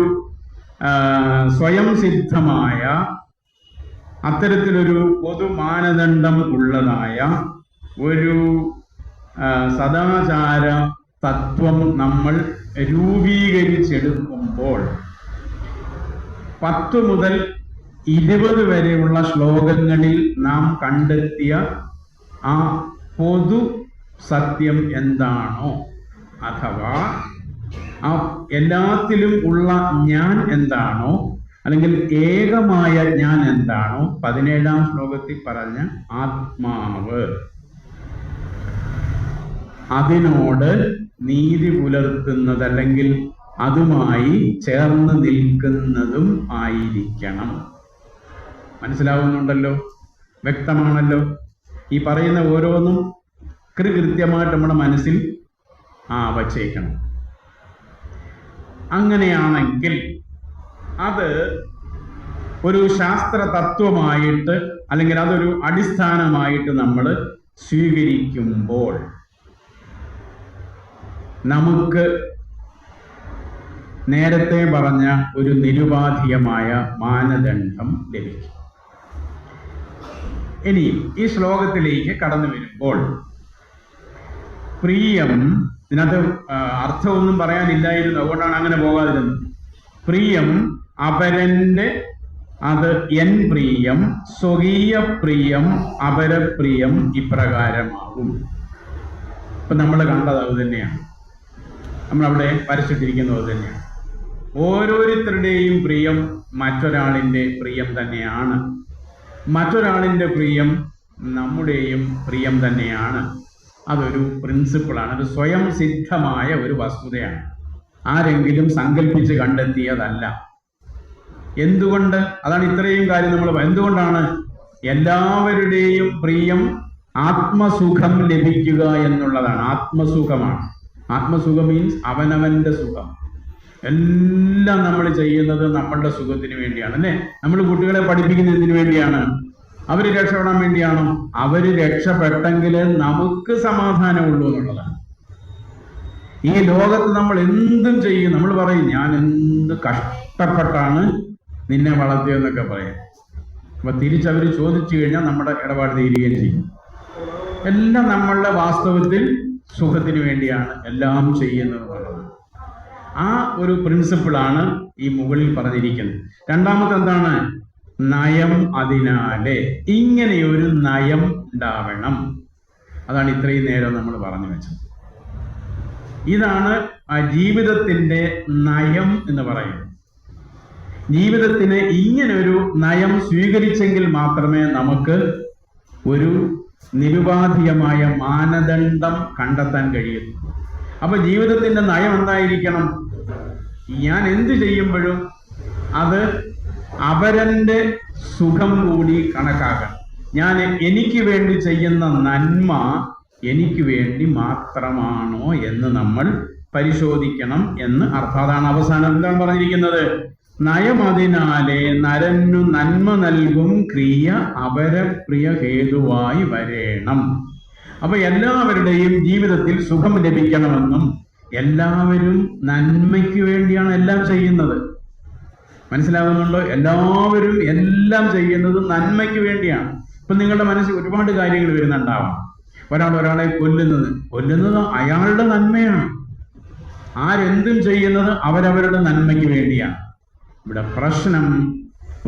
സ്വയം സിദ്ധമായ അത്തരത്തിലൊരു പൊതു മാനദണ്ഡം ഉള്ളതായ ഒരു സദാചാര തത്വം നമ്മൾ രൂപീകരിച്ചെടുക്കുമ്പോൾ 10 മുതൽ 20 വരെയുള്ള ശ്ലോകങ്ങളിൽ നാം കണ്ടെത്തിയ ആ പൊതു സത്യം എന്താണോ, അഥവാ ആ എല്ലാത്തിലും ഉള്ള ഞാൻ എന്താണോ, അല്ലെങ്കിൽ ഏകമായ ഞാൻ എന്താണോ, 17-ാം ശ്ലോകത്തിൽ പറഞ്ഞ ആത്മാവ്, അതിനോട് നീതി പുലർത്തുന്നത് അല്ലെങ്കിൽ അതുമായി ചേർന്ന് നിൽക്കുന്നതും ആയിരിക്കണം. മനസ്സിലാവുന്നുണ്ടല്ലോ? വ്യക്തമാണല്ലോ? ഈ പറയുന്ന ഓരോന്നും കൃത്യമായിട്ട് നമ്മുടെ മനസ്സിൽ വച്ചേക്കണം. അങ്ങനെയാണെങ്കിൽ അത് ഒരു ശാസ്ത്ര തത്വമായിട്ട് അല്ലെങ്കിൽ അതൊരു അടിസ്ഥാനമായിട്ട് നമ്മൾ സ്വീകരിക്കുമ്പോൾ നമുക്ക് നേരത്തെ പറഞ്ഞ ഒരു നിരുപാധികമായ മാനദണ്ഡം ലഭിക്കും. ഇനി ഈ ശ്ലോകത്തിലേക്ക് കടന്നു വരുമ്പോൾ പ്രിയം, ഇതിനകത്ത് അർത്ഥമൊന്നും പറയാനില്ലായിരുന്നു, അതുകൊണ്ടാണ് അങ്ങനെ പോകാതിരുന്നത്. പ്രിയം അപരന്റെ അത് എൻ പ്രിയം, സ്വകീയ പ്രിയം അപരപ്രിയം ഇപ്രകാരമാകും. ഇപ്പൊ നമ്മൾ കണ്ടത് അത് തന്നെയാണ്, നമ്മളവിടെ വരച്ചിട്ടിരിക്കുന്നത് അത് തന്നെയാണ്. ഓരോരുത്തരുടെയും പ്രിയം മറ്റൊരാളിൻ്റെ പ്രിയം തന്നെയാണ്. മറ്റൊരാളിൻ്റെ പ്രിയം നമ്മുടെയും പ്രിയം തന്നെയാണ്. അതൊരു പ്രിൻസിപ്പിളാണ്, അത് സ്വയം സിദ്ധമായ ഒരു വസ്തുതയാണ്. ആരെങ്കിലും സങ്കല്പിച്ച് കണ്ടെത്തിയതല്ല. എന്തുകൊണ്ട്? അതാണ് ഇത്രയും കാര്യം നമ്മൾ എന്തുകൊണ്ടാണ് എല്ലാവരുടെയും പ്രിയം ആത്മസുഖം ലഭിക്കുക എന്നുള്ളതാണ്. ആത്മസുഖമാണ്. ആത്മസുഖം മീൻസ് അവനവന്റെ സുഖം. എല്ലാം നമ്മൾ ചെയ്യുന്നത് നമ്മളുടെ സുഖത്തിന് വേണ്ടിയാണ്, അല്ലേ? നമ്മൾ കുട്ടികളെ പഠിപ്പിക്കുന്നതിന് വേണ്ടിയാണ്. അവര് രക്ഷപ്പെടാൻ വേണ്ടിയാണോ? അവര് രക്ഷപ്പെട്ടെങ്കിൽ നമുക്ക് സമാധാനമുള്ളൂ എന്നുള്ളതാണ്. ഈ ലോകത്ത് നമ്മൾ എന്തും ചെയ്യും. നമ്മൾ പറയും ഞാൻ എന്ത് കഷ്ടപ്പെട്ടാണ് നിന്നെ വളർത്തിയെന്നൊക്കെ പറയും. അപ്പൊ തിരിച്ചവർ ചോദിച്ചു കഴിഞ്ഞാൽ നമ്മുടെ ഇടപാട് തീരുകയും ചെയ്യും. എല്ലാം നമ്മളുടെ വാസ്തവത്തിൽ സുഖത്തിന് വേണ്ടിയാണ് എല്ലാം ചെയ്യുന്നത് എന്നുള്ളത്. ആ ഒരു പ്രിൻസിപ്പിളാണ് ഈ മുകളിൽ പറഞ്ഞിരിക്കുന്നത്. രണ്ടാമത്തെ എന്താണ്? നയം. അതിനാലെ ഇങ്ങനെയൊരു നയം ഉണ്ടാവണം. അതാണ് ഇത്രയും നേരം നമ്മൾ പറഞ്ഞു വെച്ചത്. ഇതാണ് ആ ജീവിതത്തിന്റെ നയം എന്ന് പറയുന്നത്. ജീവിതത്തിന് ഇങ്ങനൊരു നയം സ്വീകരിച്ചെങ്കിൽ മാത്രമേ നമുക്ക് ഒരു നിരുപാധികമായ മാനദണ്ഡം കണ്ടെത്താൻ കഴിയുള്ളൂ. അപ്പൊ ജീവിതത്തിന്റെ നയം എന്തായിരിക്കണം? ഞാൻ എന്ത് ചെയ്യുമ്പോഴും അത് അപരന്റെ സുഖം കൂടി കണക്കാക്കണം. ഞാൻ എനിക്ക് വേണ്ടി ചെയ്യുന്ന നന്മ എനിക്ക് വേണ്ടി മാത്രമാണോ എന്ന് നമ്മൾ പരിശോധിക്കണം എന്ന് അർത്ഥം. അതാണ് അവസാനം എന്താണ് പറഞ്ഞിരിക്കുന്നത്? നയം അതിനാലെ നരനു നന്മ നൽകും ക്രിയ അപരപ്രിയ ഹേതുവായി വരേണം. അപ്പൊ എല്ലാവരുടെയും ജീവിതത്തിൽ സുഖം ലഭിക്കണമെന്നും എല്ലാവരും നന്മയ്ക്ക് വേണ്ടിയാണ് എല്ലാം ചെയ്യുന്നത്. മനസ്സിലാകുന്നുണ്ടോ? എല്ലാവരും എല്ലാം ചെയ്യുന്നത് നന്മയ്ക്ക് വേണ്ടിയാണ്. ഇപ്പൊ നിങ്ങളുടെ മനസ്സിൽ ഒരുപാട് കാര്യങ്ങൾ വരുന്നുണ്ടാവാം. ഒരാളെ കൊല്ലുന്നത് അയാളുടെ നന്മയാണ്. ആരെന്തും ചെയ്യുന്നത് അവരവരുടെ നന്മയ്ക്ക് വേണ്ടിയാണ്. ഇവിടെ പ്രശ്നം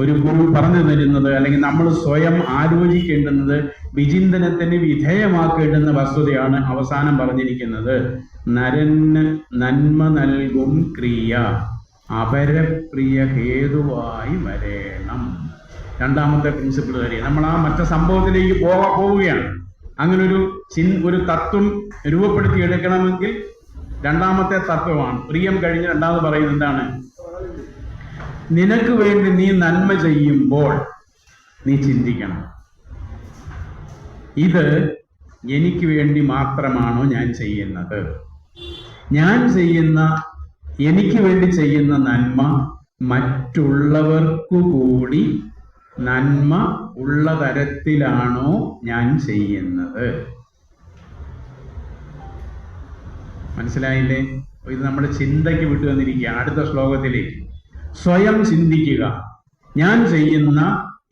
ഒരു ഗുരു പറഞ്ഞു തരുന്നത് അല്ലെങ്കിൽ നമ്മൾ സ്വയം ആലോചിക്കേണ്ടുന്നത്, വിചിന്തനത്തിന് വിധേയമാക്കേണ്ടുന്ന വസ്തുതയാണ് അവസാനം പറഞ്ഞിരിക്കുന്നത്. നരന് നന്മ നൽകും ക്രിയ അപരപ്രിയ ഹേതുവായി വരേണം. രണ്ടാമത്തെ പ്രിൻസിപ്പിൾ കാര്യം നമ്മൾ ആ മറ്റു സംഭവത്തിലേക്ക് പോവുകയാണ്. അങ്ങനെ ഒരു തത്വം രൂപപ്പെടുത്തി എടുക്കണമെങ്കിൽ രണ്ടാമത്തെ തത്വമാണ് പ്രിയം. കഴിഞ്ഞ് രണ്ടാമത് പറയുന്നത് എന്താണ്? നിനക്ക് വേണ്ടി നീ നന്മ ചെയ്യുമ്പോൾ നീ ചിന്തിക്കണം. ഇത് എനിക്ക് വേണ്ടി മാത്രമാണോ ഞാൻ ചെയ്യുന്നത്? ഞാൻ ചെയ്യുന്ന, എനിക്ക് വേണ്ടി ചെയ്യുന്ന നന്മ മറ്റുള്ളവർക്കു കൂടി നന്മ ഉള്ള തരത്തിലാണോ ഞാൻ ചെയ്യുന്നത്? മനസ്സിലായില്ലേ? ഇത് നമ്മുടെ ചിന്തയ്ക്ക് വിട്ടു വന്നിരിക്കുകയാണ്. അടുത്ത ശ്ലോകത്തിലേക്ക് സ്വയം ചിന്തിക്കുക. ഞാൻ ചെയ്യുന്ന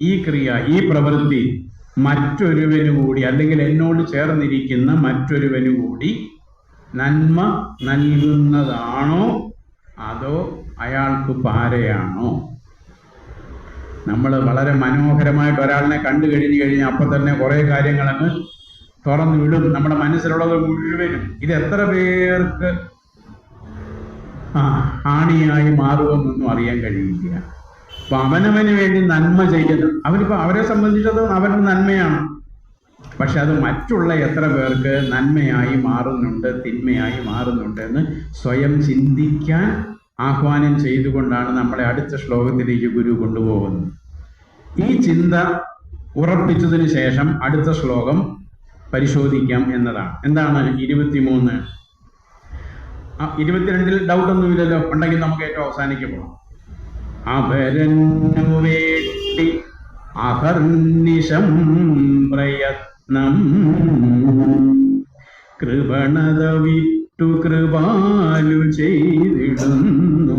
ഈ ക്രിയ, ഈ പ്രവൃത്തി മറ്റൊരുവനു കൂടി, അല്ലെങ്കിൽ എന്നോട് ചേർന്നിരിക്കുന്ന മറ്റൊരുവനു കൂടി നന്മ നൽകുന്നതാണോ അതോ അയാൾക്ക് പാരയാണോ? നമ്മൾ വളരെ മനോഹരമായിട്ട് ഒരാളിനെ കണ്ടു കഴിഞ്ഞാൽ അപ്പം തന്നെ കുറേ കാര്യങ്ങളങ്ങ് തുറന്നു വിടും. നമ്മുടെ മനസ്സിലുള്ളത് മുഴുവനും. ഇത് എത്ര പേർക്ക് ആണിയായി മാറുമെന്നൊന്നും അറിയാൻ കഴിയില്ല. അപ്പൊ അവനവന് വേണ്ടി നന്മ ചെയ്യുന്നത്, അവരെ സംബന്ധിച്ചത് അവരുടെ നന്മയാണ്. പക്ഷെ അത് മറ്റുള്ള എത്ര പേർക്ക് നന്മയായി മാറുന്നുണ്ട്, തിന്മയായി മാറുന്നുണ്ട് എന്ന് സ്വയം ചിന്തിക്കാൻ ആഹ്വാനം ചെയ്തുകൊണ്ടാണ് നമ്മളെ അടുത്ത ശ്ലോകത്തിലേക്ക് ഗുരു കൊണ്ടുപോകുന്നത്. ഈ ചിന്ത ഉറപ്പിച്ചതിന് ശേഷം അടുത്ത ശ്ലോകം പരിശോധിക്കാം എന്നതാണ്. എന്താണ് 23? 22 ഡൗട്ടൊന്നുമില്ലല്ലോ. ഉണ്ടെങ്കിൽ നമുക്ക് ഏറ്റവും അവസാനിക്ക് പോകാം. അവരന്നു വേണ്ടി അഹർനിശം പ്രയത്നം കൃപണത വിട്ടു കൃപാലു ചെയ്തിടുന്നു.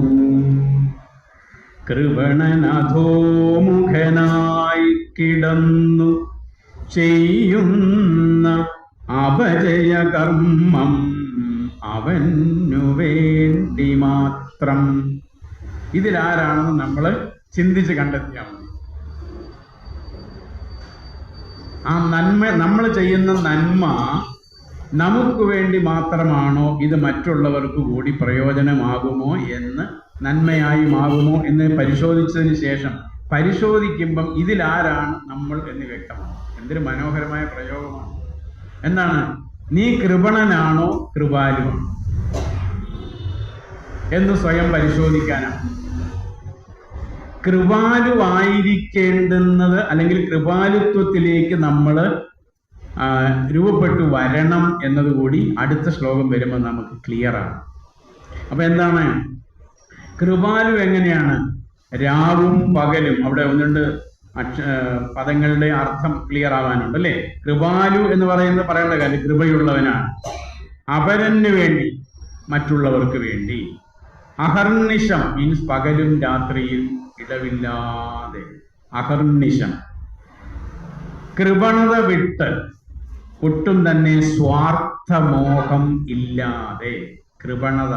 കൃപണനധോമുഖനായി കിടന്നു ചെയ്യുന്ന അപജയ കർമ്മം അവനു വേണ്ടി മാത്രം. ഇതിലാരാണെന്ന് നമ്മൾ ചിന്തിച്ച് കണ്ടെത്തിയാൽ മതി. ആ നന്മ, നമ്മൾ ചെയ്യുന്ന നന്മ നമുക്ക് വേണ്ടി മാത്രമാണോ, ഇത് മറ്റുള്ളവർക്ക് കൂടി പ്രയോജനമാകുമോ എന്ന്, നന്മയായി മാകുമോ എന്ന് പരിശോധിച്ചതിന് ശേഷം പരിശോധിക്കുമ്പം ഇതിലാരാണ് നമ്മൾ എന്ന് വ്യക്തമാണ്. എന്തൊരു മനോഹരമായ പ്രയോഗമാണ്. എന്താണ്? നീ കൃപണനാണോ കൃപാലുവാണോ എന്ന് സ്വയം പരിശോധിക്കാനാണ്. കൃപാലുവായിരിക്കേണ്ടുന്നത്, അല്ലെങ്കിൽ കൃപാലുത്വത്തിലേക്ക് നമ്മൾ രൂപപ്പെട്ടു വരണം എന്നതുകൂടി അടുത്ത ശ്ലോകം വരുമ്പോൾ നമുക്ക് ക്ലിയറാണ്. അപ്പൊ എന്താണ് കൃപാലു? എങ്ങനെയാണ്? രാവും പകലും. അവിടെ ഒന്നുണ്ട് പദങ്ങളുടെ അർത്ഥം ക്ലിയർ ആവാനുണ്ട് അല്ലേ? കൃപാലു എന്ന് പറയുന്നത് പറയേണ്ട കാര്യം കൃപയുള്ളവനാണ്. അപരന് വേണ്ടി, മറ്റുള്ളവർക്ക് വേണ്ടി. അഹർനിശം മീൻസ് പകലും രാത്രിയും ഇടവില്ലാതെ. അഹർനിശം. കൃപണത വിട്ട്, ഒട്ടും തന്നെ സ്വാർത്ഥമോഹം ഇല്ലാതെ. കൃപണത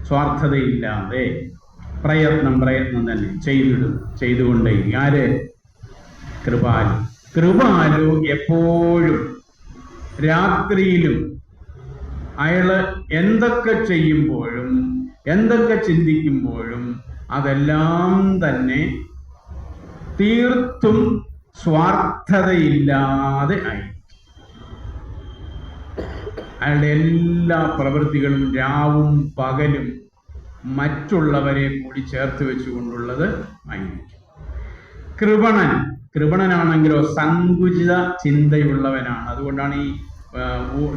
സ്വാർത്ഥതയില്ലാതെ. പ്രയത്നം തന്നെ ചെയ്തുകൊണ്ടേ. ആര്? കൃപാലു. കൃപാലു എപ്പോഴും രാത്രിയിലും അയാള് എന്തൊക്കെ ചെയ്യുമ്പോഴും എന്തൊക്കെ ചിന്തിക്കുമ്പോഴും അതെല്ലാം തന്നെ തീർത്തും സ്വാർത്ഥതയില്ലാതെ ആയി. അയാളുടെ എല്ലാ പ്രവൃത്തികളും രാവും പകലും മറ്റുള്ളവരെ കൂടി ചേർത്ത് വെച്ചുകൊണ്ടുള്ളത് ആയിരിക്കും. കൃപണനാണെങ്കിലോ സങ്കുചിത ചിന്തയുള്ളവനാണ്. അതുകൊണ്ടാണ് ഈ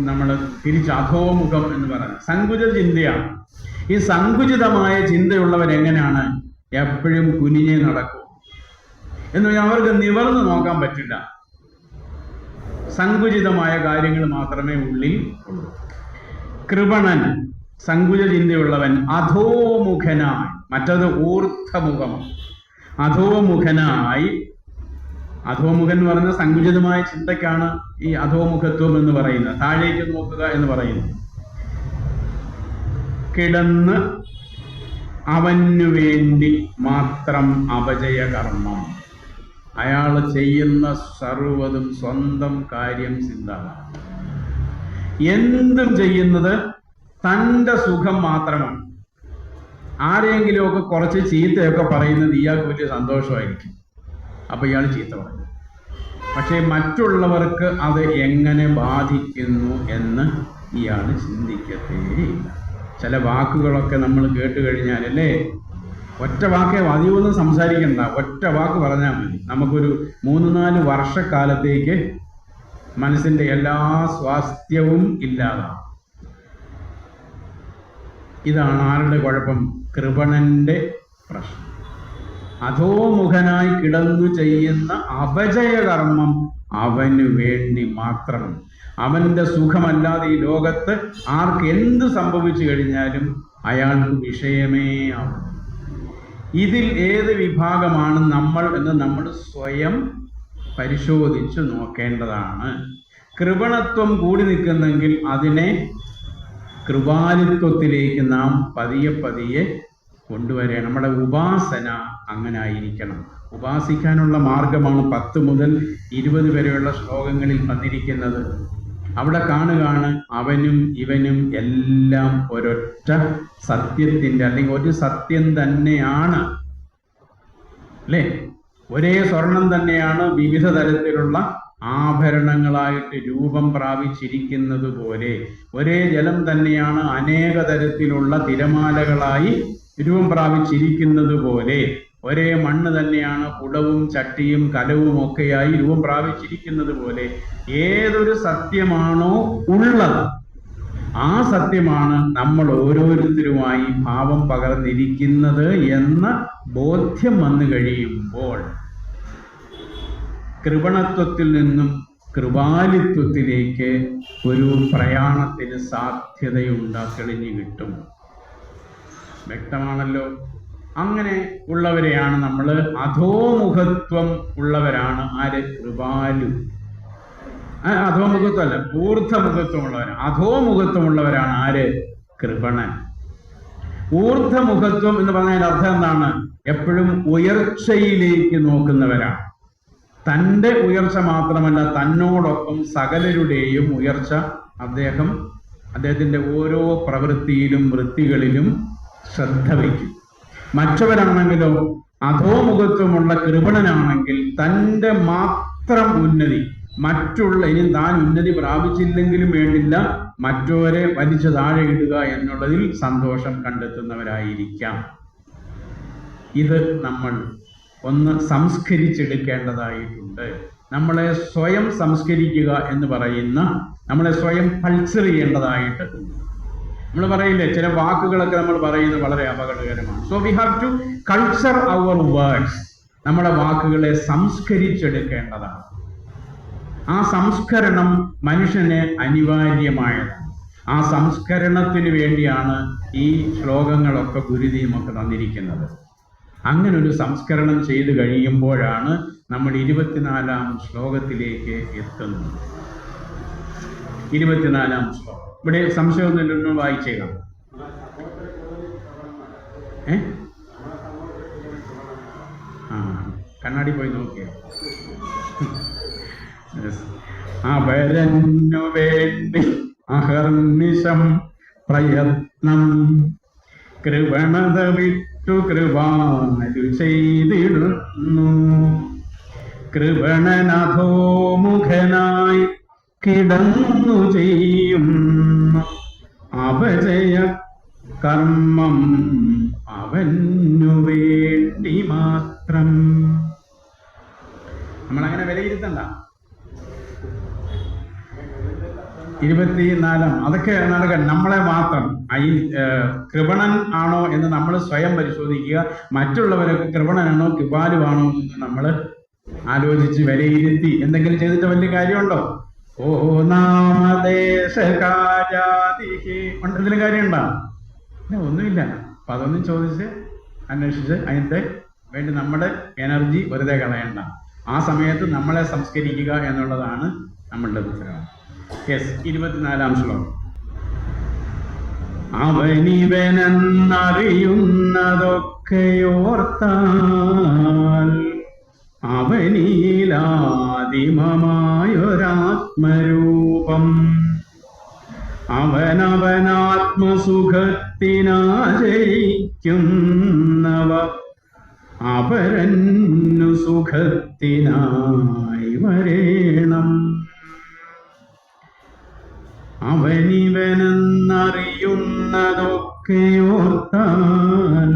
നമ്മൾ തിരിച്ച് അധോമുഖം എന്ന് പറയുന്നത്. സങ്കുചിത ചിന്തയാണ്. ഈ സങ്കുചിതമായ ചിന്തയുള്ളവൻ എങ്ങനെയാണ്? എപ്പോഴും കുനിഞ്ഞേ നടക്കും. എന്ന് പറഞ്ഞാൽ അവർക്ക് നിവർന്ന് നോക്കാൻ പറ്റില്ല. സങ്കുചിതമായ കാര്യങ്ങൾ മാത്രമേ ഉള്ളിൽ ഉള്ളൂ. കൃപണൻ സങ്കുച ചിന്തയുള്ളവൻ. അധോമുഖനായി, മറ്റത് ഊർദ്ധമുഖമാണ്. അധോമുഖനായി. അധോമുഖൻ എന്ന് പറയുന്ന സങ്കുചിതമായ ചിന്തക്കാണ് ഈ അധോമുഖത്വം എന്ന് പറയുന്നത്. താഴേക്ക് നോക്കുക എന്ന് പറയുന്നത്. കിടന്ന് അവനു വേണ്ടി മാത്രം അപജയ കർമ്മം. അയാൾ ചെയ്യുന്ന സർവ്വതും സ്വന്തം കാര്യം ചിന്തമാണ്. എന്തും ചെയ്യുന്നത് തൻ്റെ സുഖം മാത്രമാണ്. ആരെങ്കിലുമൊക്കെ കുറച്ച് ചീത്തയൊക്കെ പറയുന്നത് ഇയാൾക്ക് വലിയ സന്തോഷമായിരിക്കും. അപ്പൊ ഇയാൾ ചീത്ത പറയും. പക്ഷെ മറ്റുള്ളവർക്ക് അത് എങ്ങനെ ബാധിക്കുന്നു എന്ന് ഇയാൾ ചിന്തിക്കത്തേയില്ല. ചില വാക്കുകളൊക്കെ നമ്മൾ കേട്ട് കഴിഞ്ഞാലല്ലേ, ഒറ്റ വാക്കേ അധികമൊന്നും സംസാരിക്കണ്ട, ഒറ്റ വാക്ക് പറഞ്ഞാൽ മതി. നമുക്കൊരു 3-4 വർഷക്കാലത്തേക്ക് മനസ്സിന്റെ എല്ലാ സ്വാസ്ഥ്യവും ഇല്ലാതാവും. ഇതാണ് ആരുടെ കുഴപ്പം? കൃപണന്റെ പ്രശ്നം. അധോമുഖനായി കിടന്നു ചെയ്യുന്ന അപജയകർമ്മം അവന് വേണ്ടി മാത്രം. അവന്റെ സുഖമല്ലാതെ ഈ ലോകത്ത് ആർക്ക് എന്ത് സംഭവിച്ചു കഴിഞ്ഞാലും അയാൾക്ക് വിഷയമേ ആവും. ഇതിൽ ഏത് വിഭാഗമാണ് നമ്മൾ എന്ന് നമ്മൾ സ്വയം പരിശോധിച്ചു നോക്കേണ്ടതാണ്. കൃപണത്വം കൂടി നിൽക്കുന്നെങ്കിൽ അതിനെ കൃപാലിത്വത്തിലേക്ക് നാം പതിയെ പതിയെ കൊണ്ടുവരിക. നമ്മുടെ ഉപാസന അങ്ങനെ ആയിരിക്കണം. ഉപാസിക്കാനുള്ള മാർഗമാണ് 10 മുതൽ 20 വരെയുള്ള ശ്ലോകങ്ങളിൽ തന്നിരിക്കുന്നത്. അവിടെ കാണുകയാണ് അവനും ഇവനും എല്ലാം ഒരൊറ്റ സത്യത്തിൻ്റെ, അല്ലെങ്കിൽ ഒരു സത്യം തന്നെയാണ്, അല്ലേ? ഒരേ സ്വർണം തന്നെയാണ് വിവിധ തരത്തിലുള്ള ആഭരണങ്ങളായിട്ട് രൂപം പ്രാപിച്ചിരിക്കുന്നത് പോലെ, ഒരേ ജലം തന്നെയാണ് അനേക തരത്തിലുള്ള തിരമാലകളായി രൂപം പ്രാപിച്ചിരിക്കുന്നത് പോലെ, ഒരേ മണ്ണ് തന്നെയാണ് കുടവും ചട്ടിയും കലവും ഒക്കെയായി രൂപം പ്രാപിച്ചിരിക്കുന്നത് പോലെ, ഏതൊരു സത്യമാണോ ഉള്ളത് ആ സത്യമാണ് നമ്മൾ ഓരോരുത്തരുമായി ഭാവം പകർന്നിരിക്കുന്നത് എന്ന ബോധ്യം വന്നു കഴിയുമ്പോൾ കൃപണത്വത്തിൽ നിന്നും കൃപാലിത്വത്തിലേക്ക് ഒരു പ്രയാണത്തിന് തെളിഞ്ഞു കിട്ടും. വ്യക്തമാണല്ലോ. അങ്ങനെ ഉള്ളവരെയാണ് നമ്മൾ അധോമുഖത്വം ഉള്ളവരാണ്. ആര്? കൃപാലു. അധോമുഖത്വമല്ല, ഊർധമുഖത്വമുള്ളവരാണ്. അധോമുഖത്വമുള്ളവരാണ് ആര്? കൃപണൻ. ഊർധമുഖത്വം എന്ന് പറഞ്ഞതിന്റെ അർത്ഥം എന്താണ്? എപ്പോഴും ഉയർച്ചയിലേക്ക് നോക്കുന്നവരാണ്. തൻ്റെ ഉയർച്ച മാത്രമല്ല, തന്നോടൊപ്പം സകലരുടെയും ഉയർച്ച അദ്ദേഹത്തിന്റെ ഓരോ പ്രവൃത്തിയിലും വൃത്തികളിലും ശ്രദ്ധ വയ്ക്കും. മറ്റവരാണെങ്കിലോ അധോമുഖത്വമുള്ള കൃപണനാണെങ്കിൽ തൻ്റെ മാത്രം ഉന്നതി, ഇനി താൻ ഉന്നതി പ്രാപിച്ചില്ലെങ്കിലും വേണ്ടില്ല, മറ്റവരെ വലിച്ചു താഴെ ഇടുക എന്നുള്ളതിൽ സന്തോഷം കണ്ടെത്തുന്നവരായിരിക്കാം. ഇത് നമ്മൾ ഒന്ന് സംസ്കരിച്ചെടുക്കേണ്ടതായിട്ടുണ്ട്. നമ്മളെ സ്വയം സംസ്കരിക്കുക എന്ന് പറയുന്ന, നമ്മളെ സ്വയം കൾച്ചർ ചെയ്യേണ്ടതായിട്ട്. നമ്മൾ പറയില്ലേ, ചില വാക്കുകളൊക്കെ നമ്മൾ പറയുന്നത് വളരെ അപകടകരമാണ്. So we have to culture our words. നമ്മുടെ വാക്കുകളെ സംസ്കരിച്ചെടുക്കേണ്ടതാണ്. ആ സംസ്കരണം മനുഷ്യന് അനിവാര്യമായതാണ്. ആ സംസ്കരണത്തിന് വേണ്ടിയാണ് ഈ ശ്ലോകങ്ങളൊക്കെ ഗുരുതിയുമൊക്കെ തന്നിരിക്കുന്നത്. അങ്ങനെ ഒരു സംസ്കരണം ചെയ്തു കഴിയുമ്പോഴാണ് നമ്മൾ 24-ാം ശ്ലോകത്തിലേക്ക് എത്തുന്നത്. 24-ാം ശ്ലോകം ഇവിടെ സംശയമൊന്നുമില്ലെന്ന് വായിച്ചേക്കാം. കണ്ണാടി പോയി നോക്കിയോ? അവരന്നു വേണ്ടി അഹർനിശം പ്രയത്നം കൃപണത വിട്ടു കൃപാലു ചെയ്തിടുന്നു. കൃപണനധോമുഖനായി കിടന്നു ചെയ്യും അപജയ കർമ്മം അവനു വേണ്ടി മാത്രം. നമ്മളങ്ങനെ വിലയിരുത്തണ്ട. 24 അതൊക്കെ നടക്കാൻ നമ്മളെ മാത്രം കൃപണൻ ആണോ എന്ന് നമ്മൾ സ്വയം പരിശോധിക്കുക. മറ്റുള്ളവരൊക്കെ കൃപണനാണോ കൃപാലുവാണോ എന്ന് നമ്മൾ ആലോചിച്ച് വിലയിരുത്തി എന്തെങ്കിലും ചെയ്തിട്ട് വലിയ കാര്യമുണ്ടോ? ഓ നാമദേശകാര്യാദിഹി എന്തെങ്കിലും കാര്യമുണ്ടോ? ഒന്നുമില്ല. അപ്പൊ അതൊന്നും ചോദിച്ച് അന്വേഷിച്ച് അതിന്റെ വേണ്ടി നമ്മുടെ എനർജി വെറുതെ കളയണ്ട. ആ സമയത്ത് നമ്മളെ സംസ്കരിക്കുക എന്നുള്ളതാണ് നമ്മളുടെ ഉത്തരവാദിത്വം. യെസ്, 24-ാം ശ്ലോകം. അവനിവനെന്നറിയുന്നതൊക്കെയോർത്താൽ അവനീലാദിമമായൊരാത്മരൂപം അവനവനാത്മസുഖത്തിനാചരിക്കുന്നവ അപരന്നു സുഖത്തിനായി വരേണം. അവനിവനെന്നറിയുന്നതൊക്കെയോർത്താൽ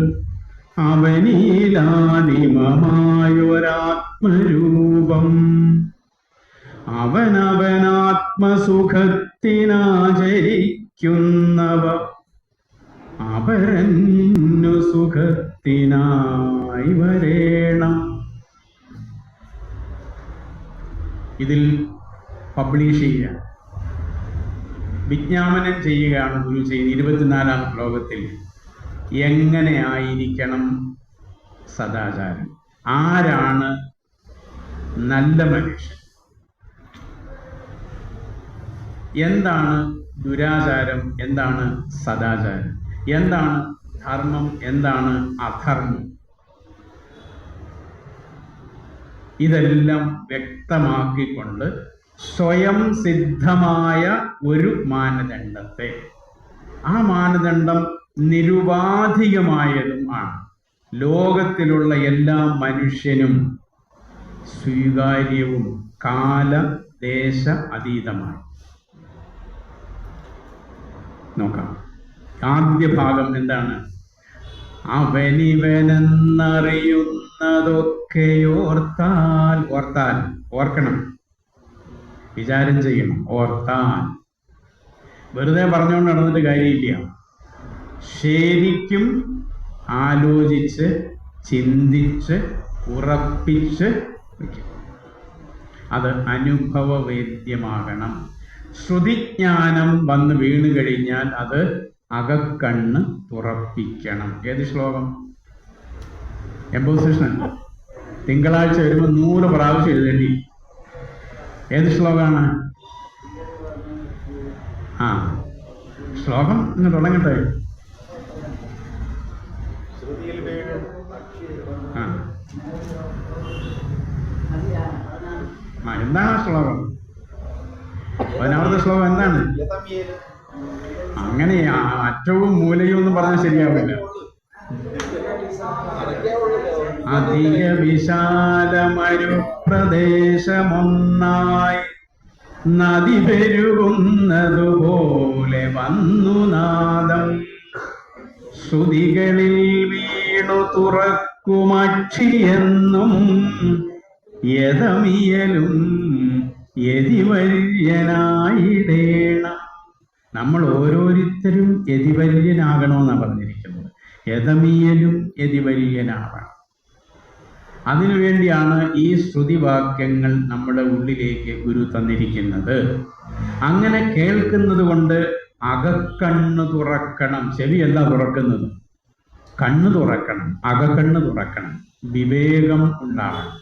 അവനീലാദിമമായൊരാത്മരൂപം അവനവനാത്മസുഖത്തിനാചരിക്കുന്നവ അപരന്നു സുഖത്തിനായി വരേണം. ഇതിൽ പബ്ലിഷ് ചെയ്യുക, വിജ്ഞാപനം ചെയ്യുകയാണ് ഗുരു ചെയ്യുന്നത്. 24-ാം ശ്ലോകത്തിൽ എങ്ങനെ ആയിരിക്കണം സദാചാരം, ആരാണ് നല്ല മനുഷ്യൻ, എന്താണ് ദുരാചാരം, എന്താണ് സദാചാരം, എന്താണ് ധർമ്മം, എന്താണ് അധർമ്മം, ഇതെല്ലാം വ്യക്തമാക്കിക്കൊണ്ട് സ്വയം സിദ്ധമായ ഒരു മാനദണ്ഡത്തെ, ആ മാനദണ്ഡം നിരുപാധികമായതും ആണ്, ലോകത്തിലുള്ള എല്ലാ മനുഷ്യനും സ്വീകാര്യവും കാലദേശ അതീതമാണ്. നോക്കാം. ആദ്യ ഭാഗം എന്താണ്? അവനിവനെന്നറിയുന്നതൊക്കെ ഓർത്താൽ, ഓർത്താൽ, ഓർക്കണം, വിചാരം ചെയ്യണം, ഓർത്താൽ. വെറുതെ പറഞ്ഞുകൊണ്ട് നടന്നിട്ട് കാര്യമില്ല. ശരിക്കും ആലോചിച്ച് ചിന്തിച്ച് ഉറപ്പിച്ച് വയ്ക്കും. അത് അനുഭവവേദ്യമാകണം. ശ്രുതിജ്ഞാനം വന്ന് വീണ് കഴിഞ്ഞാൽ അത് അകക്കണ്ണ് തുറപ്പിക്കണം. ഏത് ശ്ലോകം? എംബോസിഷൻ. തിങ്കളാഴ്ച വരുമ്പോൾ 100 പ്രാവശ്യം എഴുതേണ്ടി. ഏത് ശ്ലോകമാണ്? ആ ശ്ലോകം ഇന്ന് തുടങ്ങട്ടെ. എന്താണ് ആ ശ്ലോകം? 11ാമത്തെ ശ്ലോകം എന്താണ്? അങ്ങനെ അറ്റവും മൂലയും എന്ന് പറഞ്ഞാൽ ശരിയാവില്ല. അധിക വിശാലമൊരു പ്രദേശമൊന്നായി നദി പെരുകുന്നതുപോലെ വന്നു നാദം, ശ്രുതികളിൽ വീണു തുറക്കുമക്ഷിയെന്നും യഥമിയലും യതിവര്യനായിടേണം. നമ്മൾ ഓരോരുത്തരും യതിവര്യനാകണമെന്നാണ് പറഞ്ഞിരിക്കുന്നത്. യഥമിയലും യതിവര്യനാവണം. അതിനുവേണ്ടിയാണ് ഈ ശ്രുതിവാക്യങ്ങൾ നമ്മുടെ ഉള്ളിലേക്ക് ഗുരു തന്നിരിക്കുന്നത്. അങ്ങനെ കേൾക്കുന്നത് കൊണ്ട് അകക്കണ്ണ് തുറക്കണം. ചെവിയല്ല തുറക്കുന്നത്, കണ്ണ് തുറക്കണം, അകക്കണ്ണ് തുറക്കണം. വിവേകം ഉണ്ടാകണം.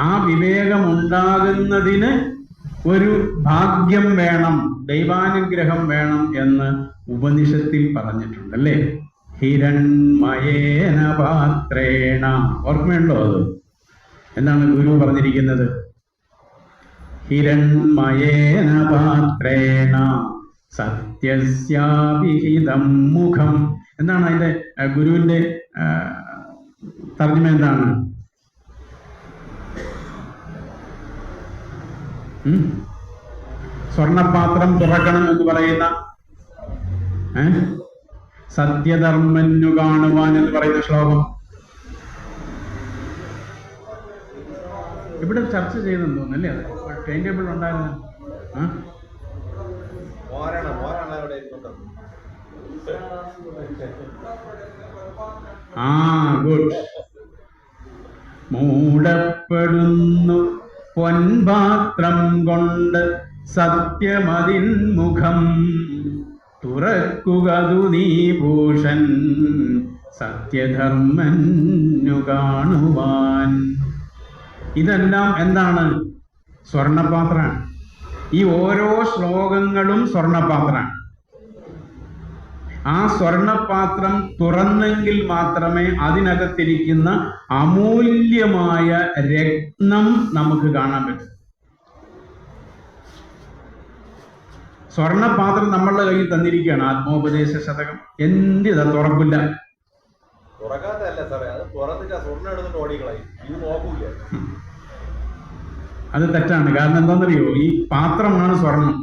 ആ വിവേകം ഉണ്ടാകുന്നതിന് ഒരു ഭാഗ്യം വേണം, ദൈവാനുഗ്രഹം വേണം എന്ന് ഉപനിഷത്തിൽ പറഞ്ഞിട്ടുണ്ട്, അല്ലേ? ഹിരൺമയേന പാത്രേണ. ഓർമ്മയുണ്ടോ അത്? എന്താണ് ഗുരു പറഞ്ഞിരിക്കുന്നത്? ഹിരൺമയേന പാത്രേണ സത്യസ്യാവിഹിതം മുഖം. എന്താണ് അതിന്റെ ഗുരുവിന്റെ തർജ്ജമ? എന്താണ്? സ്വർണപാത്രം തുറക്കണം എന്ന് പറയുന്ന, സത്യധർമ്മന്നു കാണുവാൻ എന്ന് പറയുന്ന ശ്ലോകം ഇവിടെ ചർച്ച ചെയ്തെന്ന് തോന്നുന്നല്ലേ? അത് ടൈം ടേബിൾ ഉണ്ടായിരുന്നു. ഗുഡ്. മൂടപ്പെടുന്നു പൊൻപാത്രം കൊണ്ട് സത്യമതിൻ മുഖം, തുറക്കുകതു നീ ഭൂഷൺ സത്യധർമ്മന്നു കാണുവാൻ. ഇതെല്ലാം എന്താണ്? സ്വർണപാത്രമാണ്. ഈ ഓരോ ശ്ലോകങ്ങളും സ്വർണപാത്രമാണ്. ആ സ്വർണപാത്രം തുറന്നെങ്കിൽ മാത്രമേ അതിനകത്തിരിക്കുന്ന അമൂല്യമായ രത്നം നമുക്ക് കാണാൻ പറ്റൂ. സ്വർണപാത്രം നമ്മളുടെ കയ്യിൽ തന്നിരിക്കുകയാണ്. ആത്മോപദേശ ശതകം എന്തിതാ തുറക്കില്ല. അത് തെറ്റാണ്. കാരണം എന്താണെന്നറിയോ? ഈ പാത്രമാണ് സ്വർണം.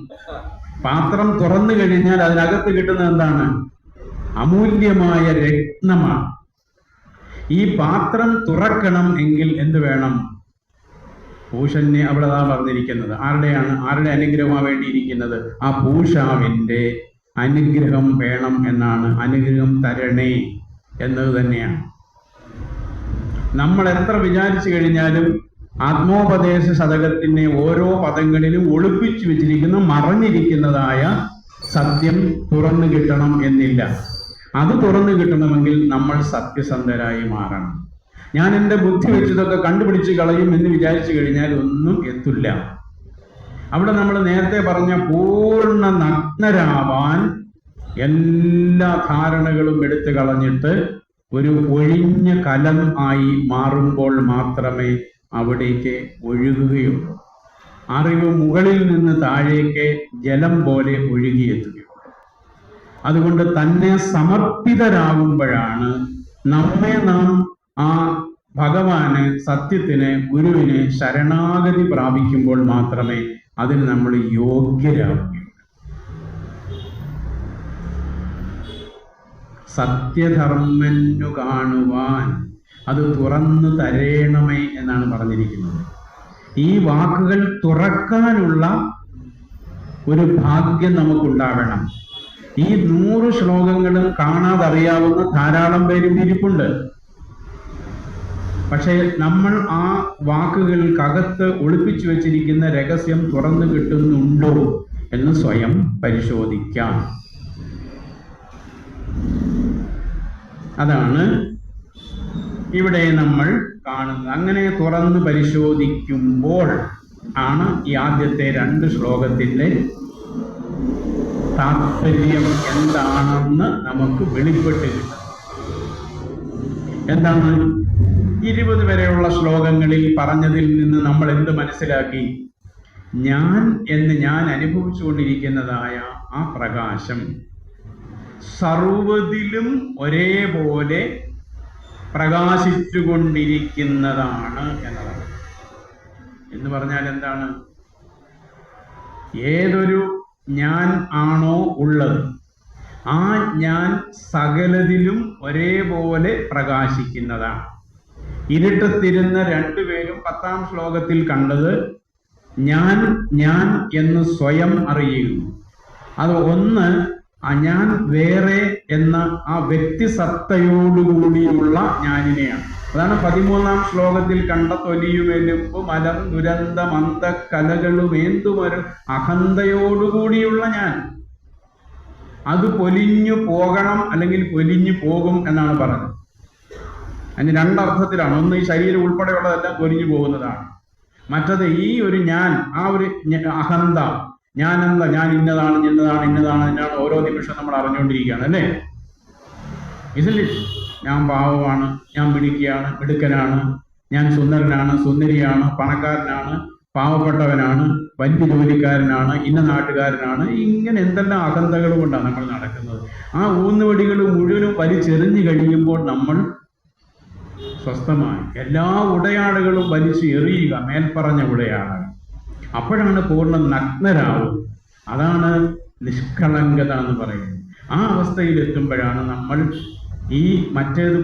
പാത്രം തുറന്നു കഴിഞ്ഞാൽ അതിനകത്ത് കിട്ടുന്നത് എന്താണ്? അമൂല്യമായ രത്നമാണ്. ഈ പാത്രം തുറക്കണം എങ്കിൽ എന്ത് വേണം? പൂഷനെ അവിടെ പറഞ്ഞിരിക്കുന്നത് ആരുടെ അനുഗ്രഹമാണ് വേണ്ടിയിരിക്കുന്നത്? ആ പൂഷാവിൻ്റെ അനുഗ്രഹം വേണം എന്നാണ്. അനുഗ്രഹം തരണേ എന്നത് തന്നെയാണ്. നമ്മൾ എത്ര വിചാരിച്ചു കഴിഞ്ഞാലും ആത്മോപദേശ ശതകത്തിൻ്റെ ഓരോ പദങ്ങളിലും ഒളിപ്പിച്ചു വെച്ചിരിക്കുന്ന മറഞ്ഞിരിക്കുന്നതായ സത്യം തുറന്നു കിട്ടണം എന്നില്ല. അത് തുറന്നു കിട്ടണമെങ്കിൽ നമ്മൾ സത്യസന്ധരായി മാറണം. ഞാൻ എൻ്റെ ബുദ്ധി വെച്ചതൊക്കെ കണ്ടുപിടിച്ച് കളയും എന്ന് വിചാരിച്ചു കഴിഞ്ഞാൽ ഒന്നും എത്തില്ല. അവിടെ നമ്മൾ നേരത്തെ പറഞ്ഞ പൂർണ്ണ നഗ്നരാവാൻ എല്ലാ ധാരണകളും എടുത്തു കളഞ്ഞിട്ട് ഒരു ഒഴിഞ്ഞ കലം ആയി മാറുമ്പോൾ മാത്രമേ അവിടേക്ക് ഒഴുകുകയുള്ളൂ. അറിവ് മുകളിൽ നിന്ന് താഴേക്ക് ജലം പോലെ ഒഴുകിയെത്തുകയുള്ളൂ. അതുകൊണ്ട് തന്നെ സമർപ്പിതരാകുമ്പോഴാണ് നമ്മെ നാം ആ ഭഗവാന്, സത്യത്തിന്, ഗുരുവിന് ശരണാഗതി പ്രാപിക്കുമ്പോൾ മാത്രമേ അതിന് നമ്മൾ യോഗ്യരാകുകയുള്ളൂ. സത്യധർമ്മനു കാണുവാൻ അത് തുറന്നു തരേണമേ എന്നാണ് പറഞ്ഞിരിക്കുന്നത്. ഈ വാക്കുകൾ തുറക്കാനുള്ള ഒരു ഭാഗ്യം നമുക്കുണ്ടാകണം. ഈ 100 ശ്ലോകങ്ങളും കാണാതറിയാവുന്ന ധാരാളം പേരും ഇരിപ്പുണ്ട്. പക്ഷേ നമ്മൾ ആ വാക്കുകൾക്കകത്ത് ഒളിപ്പിച്ചു വെച്ചിരിക്കുന്ന രഹസ്യം തുറന്നു കിട്ടുന്നുണ്ടോ എന്ന് സ്വയം പരിശോധിക്കാം. അതാണ് ഇവിടെ നമ്മൾ കാണുന്നത്. അങ്ങനെ തുറന്ന് പരിശോധിക്കുമ്പോൾ ആണ് ഈ ആദ്യത്തെ 2 ശ്ലോകത്തിൻ്റെ താത്പര്യം എന്താണെന്ന് നമുക്ക് വെളിപ്പെട്ട് കിട്ടും. എന്താണ് 20 വരെയുള്ള ശ്ലോകങ്ങളിൽ പറഞ്ഞതിൽ നിന്ന് നമ്മൾ എന്ത് മനസ്സിലാക്കി? ഞാൻ അനുഭവിച്ചുകൊണ്ടിരിക്കുന്നതായ ആ പ്രകാശം സർവ്വതിലും ഒരേപോലെ പ്രകാശിച്ചുകൊണ്ടിരിക്കുന്നതാണ് എന്നതാണ്. എന്ന് പറഞ്ഞാൽ എന്താണ്? ഏതൊരു ഞാൻ ആണോ ഉള്ളത്, ആ ഞാൻ സകലതിലും ഒരേപോലെ പ്രകാശിക്കുന്നതാണ്. ഇരുട്ടത്തിരുന്ന 2 പേരും 10ാം ശ്ലോകത്തിൽ കണ്ടത് ഞാൻ എന്ന് സ്വയം അറിയുന്നു. അത് ഒന്ന് ഞാൻ വേറെ എന്ന ആ വ്യക്തിസത്തയോടുകൂടിയുള്ള ഞാനിനെയാണ്. അതാണ് 13ാം ശ്ലോകത്തിൽ കണ്ട തൊലിയുമെലുമ്പ് മലം ദുരന്തം അന്തക്കലകളുമേന്തുമൊരു അഹന്തയോടുകൂടിയുള്ള ഞാൻ. അത് പൊലിഞ്ഞു പോകണം, അല്ലെങ്കിൽ പൊലിഞ്ഞു പോകും എന്നാണ് പറഞ്ഞത്. അതിന് 2 അർത്ഥത്തിലാണ്. ഒന്ന്, ഈ ശരീരം ഉൾപ്പെടെയുള്ളതെല്ലാം പൊലിഞ്ഞു പോകുന്നതാണ്. മറ്റത് ഈ ഒരു ഞാൻ, ആ ഒരു അഹന്ത, ഞാൻ ഇന്നതാണ് എന്നാണ് ഓരോ നിമിഷം നമ്മൾ അറിഞ്ഞുകൊണ്ടിരിക്കുകയാണ്, അല്ലേ? ഇതിൽ ഞാൻ പാവമാണ്, ഞാൻ മിടുക്കനാണ്, ഞാൻ സുന്ദരനാണ്, സുന്ദരിയാണ്, പണക്കാരനാണ്, പാവപ്പെട്ടവനാണ്, വലിയ ജോലിക്കാരനാണ്, ഇന്ന നാട്ടുകാരനാണ്, ഇങ്ങനെ എന്തെല്ലാം അഹന്തകൾ കൊണ്ടാണ് നമ്മൾ നടക്കുന്നത്. ആ ഊന്നുവടികൾ മുഴുവനും വലിച്ചെറിഞ്ഞു കഴിയുമ്പോൾ നമ്മൾ സ്വസ്ഥമായി എല്ലാ ഉടയാടുകളും വലിച്ചു എറിയുക, മേൽപ്പറഞ്ഞ ഉടയാടുകൾ. അപ്പോഴാണ് പൂർണ്ണ നഗ്നരാവും. അതാണ് നിഷ്കളങ്കത എന്ന് പറയുന്നത്. ആ അവസ്ഥയിൽ എത്തുമ്പോഴാണ് നമ്മൾ ഈ മറ്റേത്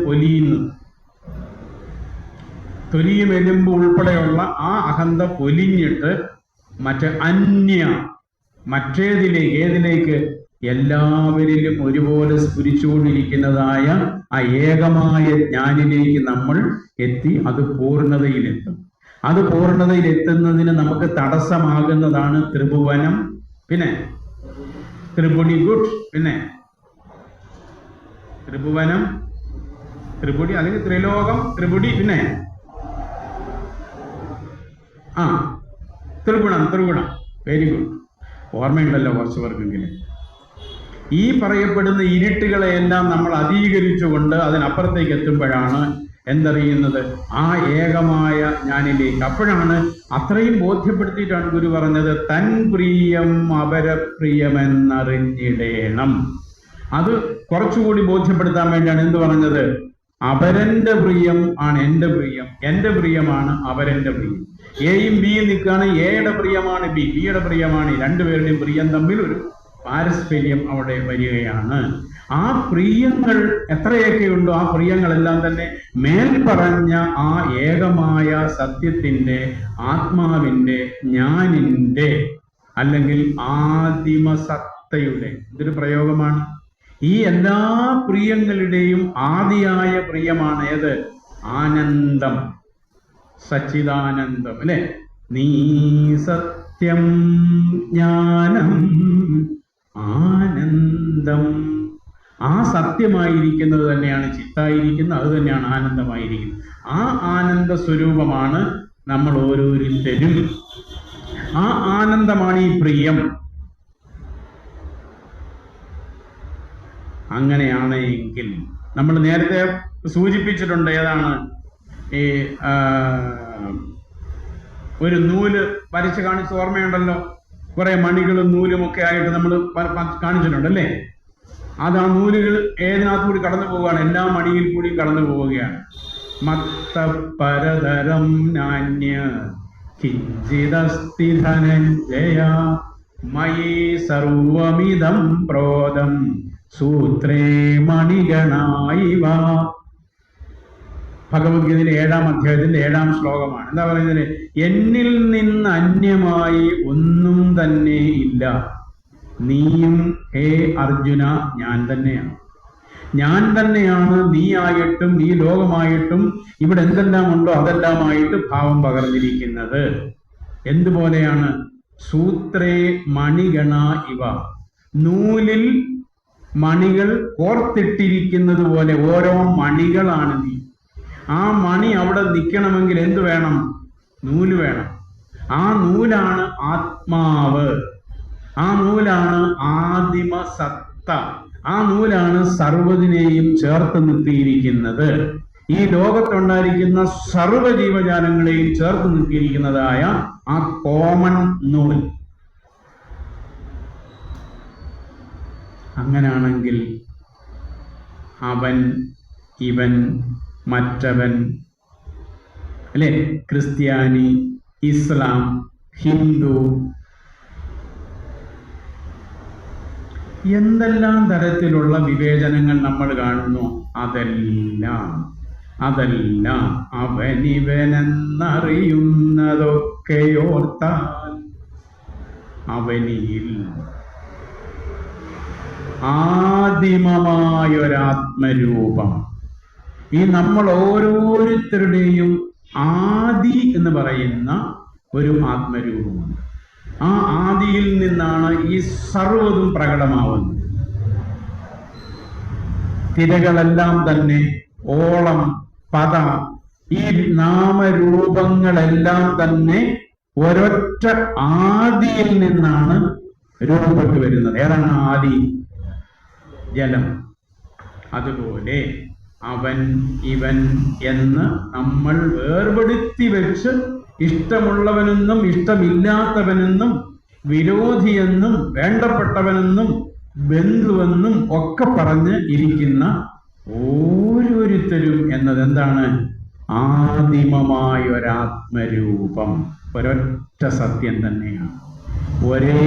തൊലിയും എലുമ്പ് ഉൾപ്പെടെയുള്ള ആ അഹന്ത പൊലിഞ്ഞിട്ട് ഏതിലേക്ക് എല്ലാവരിലും ഒരുപോലെ സ്ഫുരിച്ചുകൊണ്ടിരിക്കുന്നതായ ആ ഏകമായ ജ്ഞാനിലേക്ക് നമ്മൾ എത്തി അത് പൂർണ്ണതയിലെത്തും. അത് പൂർണ്ണതയിലെത്തുന്നതിന് നമുക്ക് തടസ്സമാകുന്നതാണ് ത്രിഭുവനം, പിന്നെ ത്രിപുടി ഗുഡ്, പിന്നെ ത്രിപുടി അല്ലെങ്കിൽ ത്രിലോകം, ത്രിപുടി, പിന്നെ ത്രിഗുണം. വെരി ഗുഡ്, ഓർമ്മയുണ്ടല്ലോ കുറച്ച് പേർക്കെങ്കിലും. ഈ പറയപ്പെടുന്ന ഇരുട്ടുകളെയെല്ലാം നമ്മൾ അധീകരിച്ചുകൊണ്ട് അതിനപ്പുറത്തേക്ക് എത്തുമ്പോഴാണ് എന്തറിയുന്നത്? ആ ഏകമായ ഞാനിലേക്ക്. അപ്പോഴാണ് അത്രയും ബോധ്യപ്പെടുത്തിയിട്ടാണ് ഗുരു പറഞ്ഞത്, തൻ പ്രിയം അപരപ്രിയമെന്നറിഞ്ഞിടേണം. അത് കുറച്ചുകൂടി ബോധ്യപ്പെടുത്താൻ വേണ്ടിയാണ് എന്ത് പറഞ്ഞത്? അപരന്റെ പ്രിയം ആണ് എൻ്റെ പ്രിയം, എൻ്റെ പ്രിയമാണ് അപരന്റെ പ്രിയം. എയും ബിയും നിൽക്കുകയാണ്. എയുടെ പ്രിയമാണ് ബിയുടെ പ്രിയമാണ്. 2 പേരുടെയും പ്രിയം തമ്മിൽ ഒരു പാരസ്പര്യം അവിടെ വരികയാണ്. ആ പ്രിയങ്ങൾ എത്രയൊക്കെയുണ്ടോ ആ പ്രിയങ്ങളെല്ലാം തന്നെ മേൽപ്പറഞ്ഞ ആ ഏകമായ സത്യത്തിൻ്റെ, ആത്മാവിൻ്റെ, ഞാനിൻ്റെ അല്ലെങ്കിൽ ആദിമസത്തയുടെ ഇതൊരു പ്രയോഗമാണ്. ഈ എല്ലാ പ്രിയങ്ങളുടെയും ആദിയായ പ്രിയമാണ് ഏത്? ആനന്ദം, സച്ചിദാനന്ദം, അല്ലെ? നീ സത്യം ജ്ഞാനം ആനന്ദം. ആ സത്യമായിരിക്കുന്നത് തന്നെയാണ് ചിത്തായിരിക്കുന്നത്, അത് തന്നെയാണ് ആനന്ദമായിരിക്കുന്നത്. ആ ആനന്ദ സ്വരൂപമാണ് നമ്മൾ ഓരോരുത്തരും. ആ ആനന്ദമാണ് ഈ പ്രിയം. അങ്ങനെയാണ് എങ്കിൽ നമ്മൾ നേരത്തെ സൂചിപ്പിച്ചിട്ടുണ്ട്, ഏതാണ് ഈ ഒരു നൂല് വരച്ച് കാണിച്ച് ഓർമ്മയുണ്ടല്ലോ, കുറെ മണികളും നൂലും ഒക്കെ ആയിട്ട് നമ്മൾ കാണിച്ചിട്ടുണ്ടല്ലേ. അത് ആ നൂലുകൾ ഏതിനകത്തുകൂടി കടന്നു പോവുകയാണ്, എല്ലാ മണിയിൽ കൂടിയും കടന്നു പോവുകയാണ്. മത്തപരതരം നാന്യ കിഞ്ചിദസ്തി ധനഞ്ജയ മയി സർവമിദം പ്രോദം സൂത്രേ മണിഗണായിവ. ഭഗവത്ഗീതയിലെ 7-ാം അധ്യായത്തിന്റെ 7-ാം ശ്ലോകമാണ്. എന്താ പറയുന്നത്? എന്നിൽ നിന്ന് അന്യമായി ഒന്നും തന്നെ ഇല്ല. നീയും ഹേ അർജുന ഞാൻ തന്നെയാണ്. ഞാൻ തന്നെയാണ് നീ ആയിട്ടും ഈ ലോകമായിട്ടും ഇവിടെ എന്തെല്ലാം ഉണ്ടോ അതെല്ലാമായിട്ട് ഭാവം പകർന്നിരിക്കുന്നത്. എന്തുപോലെയാണ്? സൂത്രേ മണിഗണ ഇവ, നൂലിൽ മണികൾ കോർത്തിട്ടിരിക്കുന്നത് പോലെ ഓരോ മണികളാണ് നീ. ആ മണി അവിടെ നിൽക്കണമെങ്കിൽ എന്ത് വേണം? നൂല് വേണം. ആ നൂലാണ് ആത്മാവ്, ആ നൂലാണ് ആദിമ സത്ത, ആ നൂലാണ് സർവ്വതിനെയും ചേർത്ത് നിർത്തിയിരിക്കുന്നത്. ഈ ലോകത്തുണ്ടായിരിക്കുന്ന സർവ്വ ജീവജാലങ്ങളെയും ചേർത്ത് നിർത്തിയിരിക്കുന്നതായ ആ കോമൺ നൂൽ. അങ്ങനാണെങ്കിൽ അവൻ, ഇവൻ, മറ്റവൻ, അല്ലെ? ക്രിസ്ത്യാനി, ഇസ്ലാം, ഹിന്ദു, എന്തെല്ലാം തരത്തിലുള്ള വിവേചനങ്ങൾ നമ്മൾ കാണുന്നു, അതെല്ലാം അവനിവനെന്നറിയുന്നതൊക്കെയോർത്താൽ അവനിൽ ആദിമമായൊരാത്മരൂപം. ഈ നമ്മൾ ഓരോരുത്തരുടെയും ആദി എന്ന് പറയുന്ന ഒരു ആത്മരൂപമുണ്ട്. ആ ആദിയിൽ നിന്നാണ് ഈ സർവ്വതും പ്രകടമാവുന്നത്. തിരകളെല്ലാം തന്നെ, ഓളം, പദ, ഈ നാമരൂപങ്ങളെല്ലാം തന്നെ ഒരൊറ്റ ആദിയിൽ നിന്നാണ് രൂപപ്പെട്ടു വരുന്നത്. ഏതാണ് ആദി? ജലം. അതുപോലെ അവൻ, ഇവൻ എന്ന് നമ്മൾ വേർപെടുത്തി വെച്ച് ഇഷ്ടമുള്ളവനെന്നും ഇഷ്ടമില്ലാത്തവനെന്നും വിരോധിയെന്നും വേണ്ടപ്പെട്ടവനെന്നും ബന്ധുവെന്നും ഒക്കെ പറഞ്ഞ് ഇരിക്കുന്ന ഓരോരുത്തരും എന്നത് എന്താണ്? ആദിമമായൊരാത്മരൂപം, ഒരൊറ്റ സത്യം തന്നെയാണ്, ഒരേ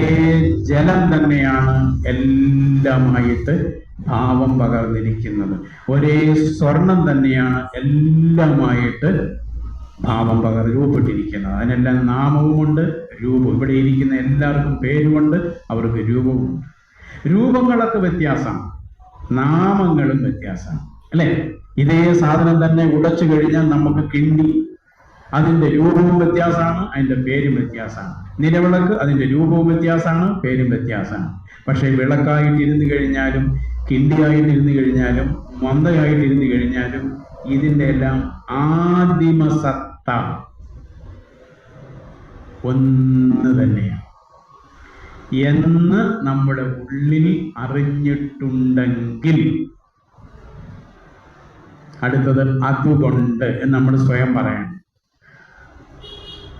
ജലം തന്നെയാണ് എല്ലാമായിട്ട് ഭാവം പകർന്നിരിക്കുന്നത്. ഒരേ സ്വർണം തന്നെയാണ് എല്ലാമായിട്ട് ഭാവം രൂപപ്പെട്ടിരിക്കുന്നത്. അതിനെല്ലാം നാമവുമുണ്ട്, രൂപം. ഇവിടെ ഇരിക്കുന്ന എല്ലാവർക്കും പേരുമുണ്ട്, അവർക്ക് രൂപവുമുണ്ട്. രൂപങ്ങളൊക്കെ വ്യത്യാസമാണ്, നാമങ്ങളും വ്യത്യാസമാണ്, അല്ലെ? ഇതേ സാധനം തന്നെ ഉടച്ചു കഴിഞ്ഞാൽ നമുക്ക് കിണ്ടി, അതിൻ്റെ രൂപവും വ്യത്യാസമാണ്, അതിൻ്റെ പേരും വ്യത്യാസമാണ്. നിലവിളക്ക്, അതിൻ്റെ രൂപവും വ്യത്യാസമാണ്, പേരും വ്യത്യാസമാണ്. പക്ഷെ വിളക്കായിട്ടിരുന്ന് കഴിഞ്ഞാലും കിണ്ടിയായിട്ടിരുന്ന് കഴിഞ്ഞാലും മന്ദയായിട്ടിരുന്ന് കഴിഞ്ഞാലും ഇതിൻ്റെ എല്ലാം ആദിമസത്ത ഒന്ന് തന്നെയാണ് എന്ന് നമ്മുടെ ഉള്ളിൽ അറിഞ്ഞിട്ടുണ്ടെങ്കിൽ, അടുത്തത് അതുകൊണ്ട് എന്ന് നമ്മൾ സ്വയം പറയണം.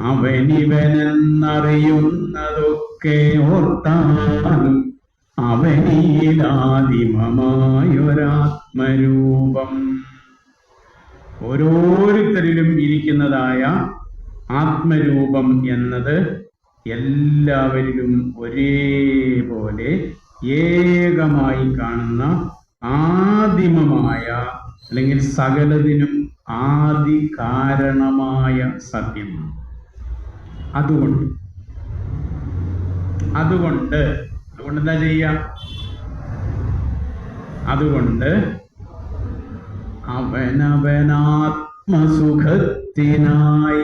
അവനിവനെന്നറിയുന്നതൊക്കെ ഓർത്താലും അവനിലാദിമമായൊരാത്മരൂപം. ഓരോരുത്തരിലും ഇരിക്കുന്നതായ ആത്മരൂപം എന്നത് എല്ലാവരിലും ഒരേപോലെ ഏകമായി കാണുന്ന ആദിമമായ അല്ലെങ്കിൽ സകലതിനും ആദി കാരണമായ സത്യമാണ്. അതുകൊണ്ട് എന്താ ചെയ്യുക? അതുകൊണ്ട് അവനവനാത്മസുഖത്തിനായി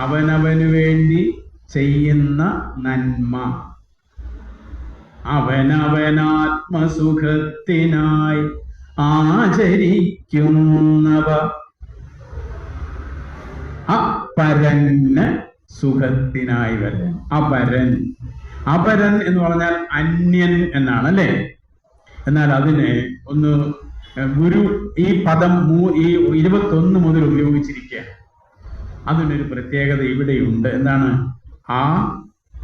അവനവന് വേണ്ടി ചെയ്യുന്ന നന്മ, അവനവനാത്മസുഖത്തിനായി ആചരിക്കുന്നവ അപരന് സുഖത്തിനായി വരാൻ. അപരൻ എന്ന് പറഞ്ഞാൽ അന്യൻ എന്നാണ് അല്ലേ? എന്നാൽ അതിനെ ഒന്ന് ഗുരു ഈ പദം ഈ 21 മുതൽ ഉപയോഗിച്ചിരിക്കുക. അതിനൊരു പ്രത്യേകത ഇവിടെയുണ്ട്. എന്താണ്?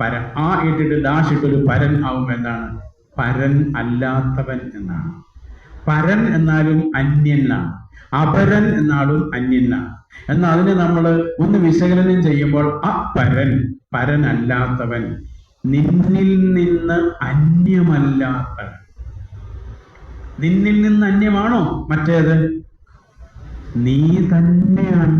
പരൻ ഇട്ടിട്ട് ഡാഷ് ഇട്ടൊരു പരൻ ആവുമ്പോൾ എന്താണ്? പരൻ അല്ലാത്തവൻ എന്നാണ്. പരൻ എന്നാലും അന്യനാണ്, അപരൻ എന്നാലും അന്യനാണ്. എന്നാൽ അതിനെ നമ്മൾ ഒന്ന് വിശകലനം ചെയ്യുമ്പോൾ പരൻ അല്ലാത്തവൻ, നിന്നിൽ നിന്ന് അന്യമല്ലാത്തവൻ. നിന്നിൽ നിന്ന് അന്യമാണോ മറ്റേത്? നീ തന്നെയാണ്.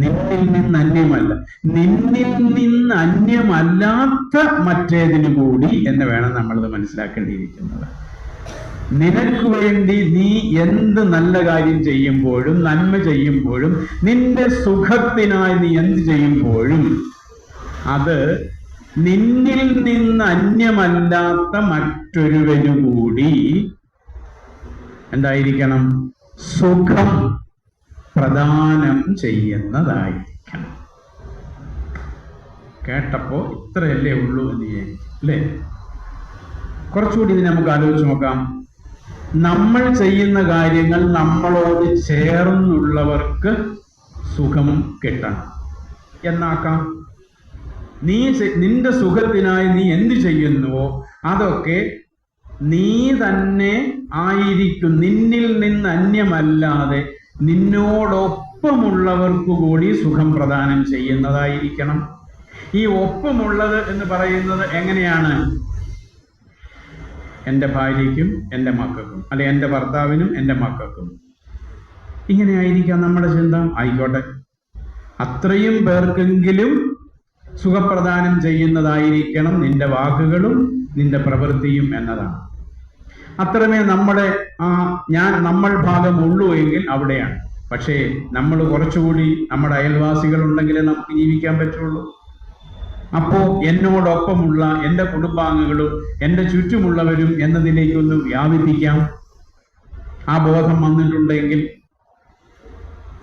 നിന്നിൽ നിന്ന് അന്യമല്ല, നിന്നിൽ നിന്ന് അന്യമല്ലാത്ത മറ്റേതിനു കൂടി എന്ന് വേണം നമ്മളത് മനസ്സിലാക്കേണ്ടിയിരിക്കുന്നത്. നിനക്ക് വേണ്ടി നീ എന്ത് നല്ല കാര്യം ചെയ്യുമ്പോഴും നന്മ ചെയ്യുമ്പോഴും നിന്റെ സുഖത്തിനായി നീ എന്ത് ചെയ്യുമ്പോഴും അത് നിന്നിൽ നിന്ന് അന്യമല്ലാത്ത മറ്റൊരുവനു കൂടി എന്തായിരിക്കണം? സുഖം പ്രദാനം ചെയ്യുന്നതായിരിക്കണം. കേട്ടപ്പോ ഇത്രയല്ലേ ഉള്ളൂ എന്ന് അല്ലേ? കുറച്ചുകൂടി ഇത് നമുക്ക് ആലോചിച്ച് നോക്കാം. നമ്മൾ ചെയ്യുന്ന കാര്യങ്ങൾ നമ്മളോട് ചേർന്നുള്ളവർക്ക് സുഖം കിട്ടണം എന്നാക്കാം. നിന്റെ സുഖത്തിനായി നീ എന്ത് ചെയ്യുന്നുവോ അതൊക്കെ നീ തന്നെ ആയിരിക്കും. നിന്നിൽ നിന്ന് അന്യമല്ലാതെ നിന്നോടൊപ്പമുള്ളവർക്ക് കൂടി സുഖം പ്രദാനം ചെയ്യുന്നതായിരിക്കണം. ഈ ഒപ്പമുള്ളത് എന്ന് പറയുന്നത് എങ്ങനെയാണ്? എൻ്റെ ഭാര്യയ്ക്കും എൻ്റെ മക്കൾക്കും, അല്ലെ എൻ്റെ ഭർത്താവിനും എൻ്റെ മക്കൾക്കും, ഇങ്ങനെ ആയിരിക്കാം നമ്മുടെ ചിന്ത. ആയിക്കോട്ടെ, അത്രയും പേർക്കെങ്കിലും സുഖപ്രദാനം ചെയ്യുന്നതായിരിക്കണം നിന്റെ വാക്കുകളും നിന്റെ പ്രവൃത്തിയും എന്നതാണ്. അത്രമേ നമ്മൾ ഭാഗം ഉള്ളൂ എങ്കിൽ അവിടെയാണ്. പക്ഷേ നമ്മൾ കുറച്ചുകൂടി നമ്മുടെ അയൽവാസികൾ ഉണ്ടെങ്കിലേ നമുക്ക് ജീവിക്കാൻ പറ്റുള്ളൂ. അപ്പോ എന്നോടൊപ്പമുള്ള എൻ്റെ കുടുംബാംഗങ്ങളും എൻ്റെ ചുറ്റുമുള്ളവരും എന്നതിലേക്കൊന്ന് വ്യാപിപ്പിക്കാം. ആ ബോധം വന്നിട്ടുണ്ടെങ്കിൽ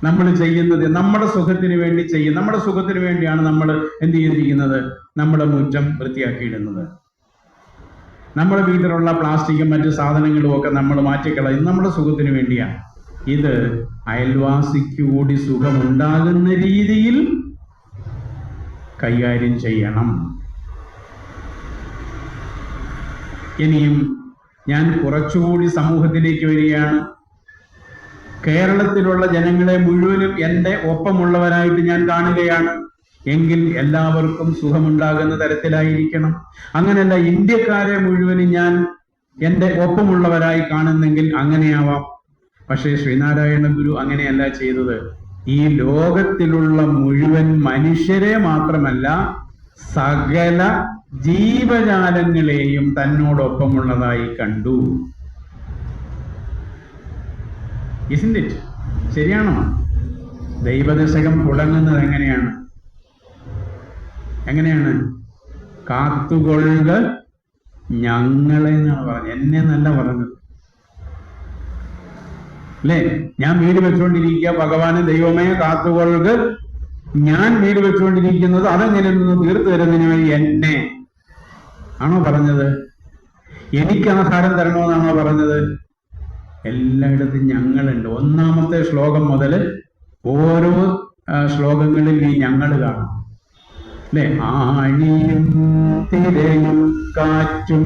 നമ്മൾ ചെയ്യുന്നത് നമ്മുടെ സുഖത്തിന് വേണ്ടി നമ്മുടെ സുഖത്തിന് വേണ്ടിയാണ് നമ്മൾ എന്ത് ചെയ്തിരിക്കുന്നത്? നമ്മുടെ മുറ്റം വൃത്തിയാക്കിയിടുന്നത്. നമ്മുടെ വീട്ടിലുള്ള പ്ലാസ്റ്റിക്കും മറ്റു സാധനങ്ങളും ഒക്കെ നമ്മൾ മാറ്റിക്കളയും, നമ്മുടെ സുഖത്തിന് വേണ്ടിയാണ്. ഇത് അയൽവാസിക്ക് കൂടി സുഖമുണ്ടാകുന്ന രീതിയിൽ കൈകാര്യം ചെയ്യണം. ഇനിയും ഞാൻ കുറച്ചുകൂടി സമൂഹത്തിലേക്ക് വരികയാണ്. കേരളത്തിലുള്ള ജനങ്ങളെ മുഴുവനും എൻ്റെ ഒപ്പമുള്ളവരായിട്ട് ഞാൻ കാണുകയാണ്. എങ്കിൽ എല്ലാവർക്കും സുഖമുണ്ടാകുന്ന തരത്തിലായിരിക്കണം. അങ്ങനെയല്ല, ഇന്ത്യക്കാരെ മുഴുവനും ഞാൻ എൻ്റെ ഒപ്പമുള്ളവരായി കാണുന്നെങ്കിൽ അങ്ങനെയാവാം. പക്ഷേ ശ്രീനാരായണ ഗുരു അങ്ങനെയല്ല ചെയ്തത്. ഈ ലോകത്തിലുള്ള മുഴുവൻ മനുഷ്യരെ മാത്രമല്ല സകല ജീവജാലങ്ങളെയും തന്നോടൊപ്പമുള്ളതായി കണ്ടു. ഇസ്ന്റ് ഇറ്റ്? ശരിയാണോ? ദൈവദശകം തുടങ്ങുന്നത് എങ്ങനെയാണ്? കാത്തുകൊള്ളുക ഞങ്ങളെ എന്നാണ് പറഞ്ഞത്, എന്നെ നല്ല പറഞ്ഞത് അല്ലേ? ഞാൻ വീട് വെച്ചുകൊണ്ടിരിക്കുക, ഭഗവാന് ദൈവമേ കാത്തുകൊള്ളുക, ഞാൻ വീട് വെച്ചുകൊണ്ടിരിക്കുന്നത് അതെങ്ങനെ നിന്ന് തീർത്തു തരുന്നതിന് വേണ്ടി എന്നെ ആണോ പറഞ്ഞത്? എനിക്ക് ആഹാരം തരണമെന്നാണോ പറഞ്ഞത്? എല്ലായിടത്തും ഞങ്ങളുണ്ട്. 1-ാമത്തെ ശ്ലോകം മുതൽ ഓരോ ശ്ലോകങ്ങളിൽ ഈ ഞങ്ങൾ കാണാം അല്ലെ? ആഴിയും തിരയും കാറ്റും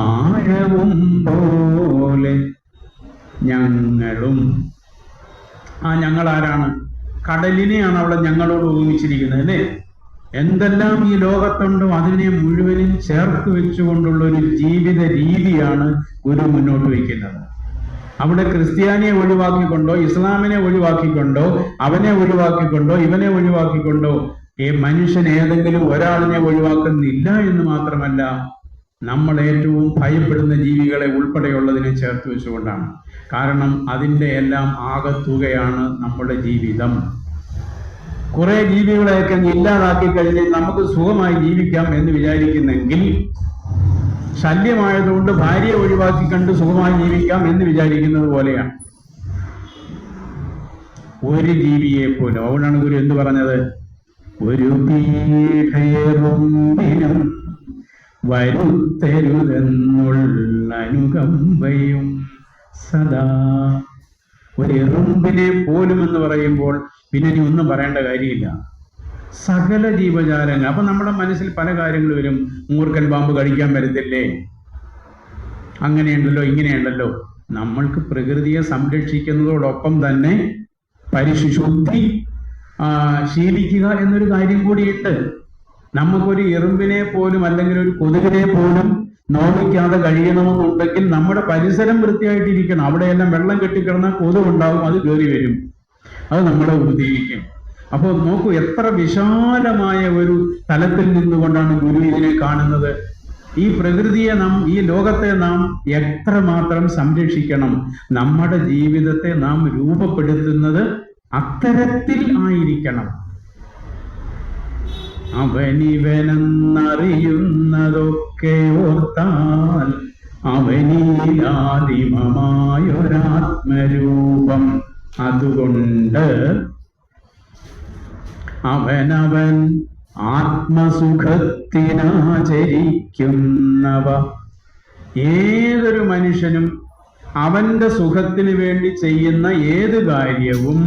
ആഴവും പോലെ ഞങ്ങളും. ഞങ്ങൾ ആരാണ്? കടലിനെയാണ് അവിടെ ഞങ്ങളോട് ഉപമിച്ചിരിക്കുന്നത് അല്ലേ? എന്തെല്ലാം ഈ ലോകത്തുണ്ടോ അതിനെ മുഴുവനും ചേർത്ത് വെച്ചുകൊണ്ടുള്ള ഒരു ജീവിത രീതിയാണ് ഗുരു മുന്നോട്ട് വയ്ക്കുന്നത്. അവിടെ ക്രിസ്ത്യാനിയെ ഒഴിവാക്കിക്കൊണ്ടോ ഇസ്ലാമിനെ ഒഴിവാക്കിക്കൊണ്ടോ അവനെ ഒഴിവാക്കിക്കൊണ്ടോ ഇവനെ ഒഴിവാക്കിക്കൊണ്ടോ മനുഷ്യൻ ഏതെങ്കിലും ഒരാളിനെ ഒഴിവാക്കുന്നില്ല എന്ന് മാത്രമല്ല, നമ്മൾ ഏറ്റവും ഭയപ്പെടുന്ന ജീവികളെ ഉൾപ്പെടെയുള്ളതിനെ ചേർത്ത് വെച്ചുകൊണ്ടാണ്. കാരണം അതിൻ്റെ എല്ലാം ആകത്തുകയാണ് നമ്മുടെ ജീവിതം. കുറെ ജീവികളെയൊക്കെ ഇല്ലാതാക്കി കഴിഞ്ഞ് നമുക്ക് സുഖമായി ജീവിക്കാം എന്ന് വിചാരിക്കുന്നെങ്കിൽ, ശല്യമായതുകൊണ്ട് ഭാര്യയെ ഒഴിവാക്കി കണ്ട് സുഖമായി ജീവിക്കാം എന്ന് വിചാരിക്കുന്നത് പോലെയാണ്. ഒരു ജീവിയെ പോലും, അതുകൊണ്ടാണ് ഗുരു എന്ത് പറഞ്ഞത്, ഒരു പീഠേറുമ്പിനും വരുത്തരുതെന്നുള്ള അനുകമ്പയും സദാ. ഒരു എറുമ്പിനെ പോലും എന്ന് പറയുമ്പോൾ പിന്നെ ഇനി ഒന്നും പറയേണ്ട കാര്യമില്ല. സകല ജീവജാലങ്ങൾ. അപ്പൊ നമ്മുടെ മനസ്സിൽ പല കാര്യങ്ങൾ വരും. മൂർഖൻ പാമ്പ് കഴിക്കാൻ വരത്തില്ലേ, അങ്ങനെയുണ്ടല്ലോ ഇങ്ങനെയുണ്ടല്ലോ. നമ്മൾക്ക് പ്രകൃതിയെ സംരക്ഷിക്കുന്നതോടൊപ്പം തന്നെ പരിശുദ്ധി ശീലിക്കുക എന്നൊരു കാര്യം കൂടിയിട്ട്, നമുക്കൊരു എറുമ്പിനെ പോലും അല്ലെങ്കിൽ ഒരു കൊതുകിനെ പോലും നോവിക്കാതെ കഴിയണമെന്നുണ്ടെങ്കിൽ നമ്മുടെ പരിസരം വൃത്തിയായിട്ടിരിക്കണം. അവിടെയെല്ലാം വെള്ളം കെട്ടിക്കിടന്നാൽ കൊതുകുണ്ടാവും, അത് കയറി വരും, അത് നമ്മളെ ഉപദ്രവിക്കും. അപ്പോൾ നോക്കൂ, എത്ര വിശാലമായ ഒരു തലത്തിൽ നിന്നുകൊണ്ടാണ് ഗുരു ഇതിനെ കാണുന്നത്. ഈ പ്രകൃതിയെ ഈ ലോകത്തെ നാം എത്രമാത്രം സംരക്ഷിക്കണം. നമ്മുടെ ജീവിതത്തെ നാം രൂപപ്പെടുത്തുന്നത് അത്തരത്തിൽ ആയിരിക്കണം. അവനിവനെന്നറിയുന്നതൊക്കെ ഓർത്താൽ അവനിലാദിമമായൊരാത്മരൂപം. അതുകൊണ്ട് അവനവൻ ആത്മസുഖത്തിനാചരിക്കുന്നവ. ഏതൊരു മനുഷ്യനും അവന്റെ സുഖത്തിന് വേണ്ടി ചെയ്യുന്ന ഏത് കാര്യവും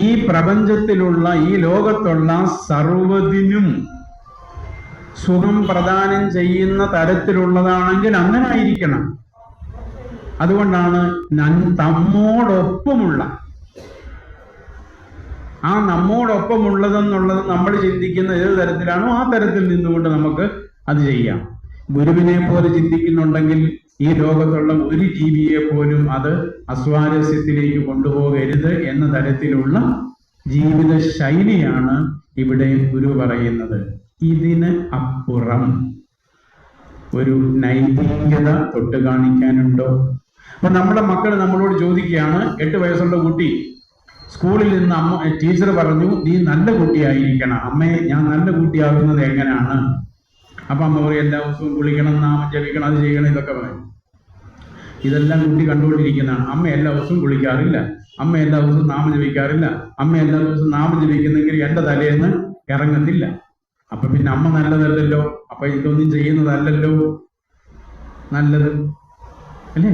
ഈ പ്രപഞ്ചത്തിലുള്ള ഈ ലോകത്തുള്ള സർവ്വതിനും സുഖം പ്രദാനം ചെയ്യുന്ന തരത്തിലുള്ളതാണെങ്കിൽ അങ്ങനെ ആയിരിക്കണം. അതുകൊണ്ടാണ് നമ്മോടൊപ്പമുള്ള നമ്മോടൊപ്പമുള്ളതെന്നുള്ളത് നമ്മൾ ചിന്തിക്കുന്ന ഏത് തരത്തിലാണോ ആ തരത്തിൽ നിന്നുകൊണ്ട് നമുക്ക് അത് ചെയ്യാം. ഗുരുവിനെ പോലെ ചിന്തിക്കുന്നുണ്ടെങ്കിൽ ഈ ലോകത്തുള്ള ഒരു ജീവിയെ പോലും അത് അസ്വാരസ്യത്തിലേക്ക് കൊണ്ടുപോകരുത് എന്ന തരത്തിലുള്ള ജീവിത ശൈലിയാണ് ഇവിടെ ഗുരു പറയുന്നത്. ഇതിന് അപ്പുറം ഒരു നൈതികത തൊട്ട് കാണിക്കാനുണ്ടോ? അപ്പൊ നമ്മുടെ മക്കൾ നമ്മളോട് ചോദിക്കുകയാണ്, 8 വയസ്സുള്ള കുട്ടി സ്കൂളിൽ നിന്ന് ടീച്ചർ പറഞ്ഞു നീ നല്ല കുട്ടിയായിരിക്കണം. അമ്മയെ ഞാൻ നല്ല കുട്ടിയാകുന്നത് എങ്ങനെയാണ്? അപ്പൊ അമ്മ പറയും എല്ലാ ദിവസവും കുളിക്കണം, നാമം ജപിക്കണം, അത് ചെയ്യണം, ഇതൊക്കെ പറയും. ഇതെല്ലാം കുട്ടി കണ്ടുകൊണ്ടിരിക്കുന്നതാണ്. അമ്മ എല്ലാ ദിവസവും കുളിക്കാറില്ല, അമ്മ എല്ലാ ദിവസവും നാമം ജപിക്കാറില്ല, അമ്മ എല്ലാ ദിവസവും നാമം ജപിക്കുന്നെങ്കിൽ എന്റെ തലേന്ന് ഇറങ്ങത്തില്ല. അപ്പൊ പിന്നെ അമ്മ നല്ലതല്ലല്ലോ, അപ്പൊ ഇതൊന്നും ചെയ്യുന്നതല്ലല്ലോ നല്ലത്, അല്ലേ?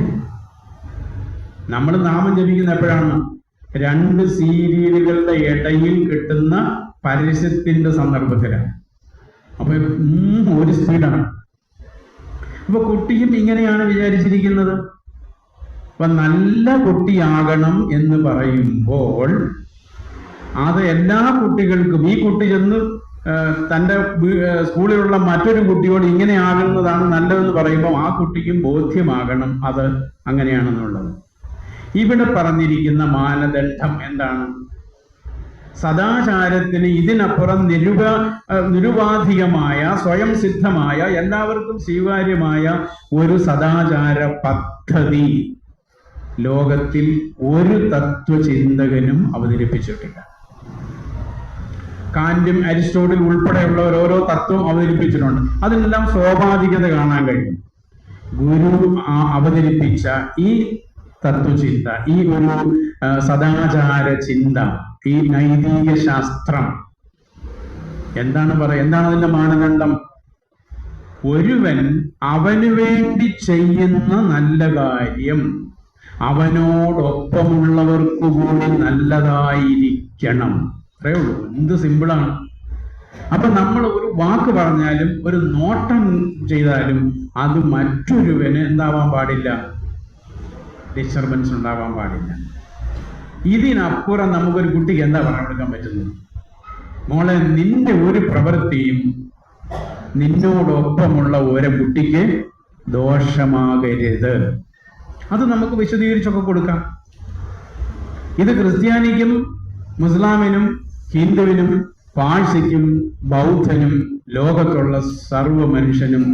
നമ്മൾ നാമം ജപിക്കുന്ന എപ്പോഴാണ്? 2 സീരിയലുകളുടെ ഇടയിൽ കിട്ടുന്ന പരസ്യത്തിന്റെ സന്ദർഭത്തിലാണ്. അപ്പൊ ഒരു സ്പീഡാണ്. അപ്പൊ കുട്ടിയും ഇങ്ങനെയാണ് വിചാരിച്ചിരിക്കുന്നത്. അപ്പൊ നല്ല കുട്ടിയാകണം എന്ന് പറയുമ്പോൾ അത് എല്ലാ കുട്ടികൾക്കും, ഈ കുട്ടി ചെന്ന് തൻ്റെ സ്കൂളിലുള്ള മറ്റൊരു കുട്ടിയോട് ഇങ്ങനെ ആകുന്നതാണ് നല്ലതെന്ന് പറയുമ്പോൾ ആ കുട്ടിക്കും ബോധ്യമാകണം അത് അങ്ങനെയാണെന്നുള്ളത്. ഇവിടെ പറഞ്ഞിരിക്കുന്ന മാനദണ്ഡം എന്താണ്? സദാചാരത്തിന് ഇതിനപ്പുറം നിരുപാധികമായ സ്വയം സിദ്ധമായ എല്ലാവർക്കും സ്വീകാര്യമായ ഒരു സദാചാര പദ്ധതി ലോകത്തിൽ ഒരു തത്വചിന്തകനും അവതരിപ്പിച്ചിട്ടില്ല. കാന്റും അരിസ്റ്റോട്ടിൽ ഉൾപ്പെടെയുള്ളവർ ഓരോ തത്വം അവതരിപ്പിച്ചിട്ടുണ്ട്. അതിനെല്ലാം സ്വാഭാവികത കാണാൻ കഴിയും. ഗുരു അവതരിപ്പിച്ച ഈ തത്വചിന്ത, ഈ ഒരു സദാചാര ചിന്ത, ഈ നൈതിക ശാസ്ത്രം എന്താണ് അതിന്റെ മാനദണ്ഡം? ഒരുവൻ അവന് വേണ്ടി ചെയ്യുന്ന നല്ല കാര്യം അവനോടൊപ്പമുള്ളവർക്ക് കൂടി നല്ലതായിരിക്കണം. അത്രയേ ഉള്ളൂ. എന്ത് സിമ്പിളാണ്. അപ്പൊ നമ്മൾ ഒരു വാക്ക് പറഞ്ഞാലും ഒരു നോട്ടം ചെയ്താലും അത് മറ്റൊരുവന് എന്താവാൻ പാടില്ല, ഡിസ്റ്റർബൻസ് ഉണ്ടാവാൻ പാടില്ല. ഇതിനപ്പുറം നമുക്കൊരു കുട്ടിക്ക് എന്താ പറഞ്ഞു കൊടുക്കാൻ പറ്റുന്നത്? മോളെ, നിന്റെ ഒരു പ്രവൃത്തിയും നിന്നോടൊപ്പമുള്ള ഒരു കുട്ടിക്ക് ദോഷമാകരുത്. അത് നമുക്ക് വിശദീകരിച്ചൊക്കെ കൊടുക്കാം. ഇത് ക്രിസ്ത്യാനിക്കും മുസ്ലാമിനും ഹിന്ദുവിനും പാഴ്സിക്കും ബൗദ്ധനും ലോകത്തുള്ള സർവ്വ മനുഷ്യനും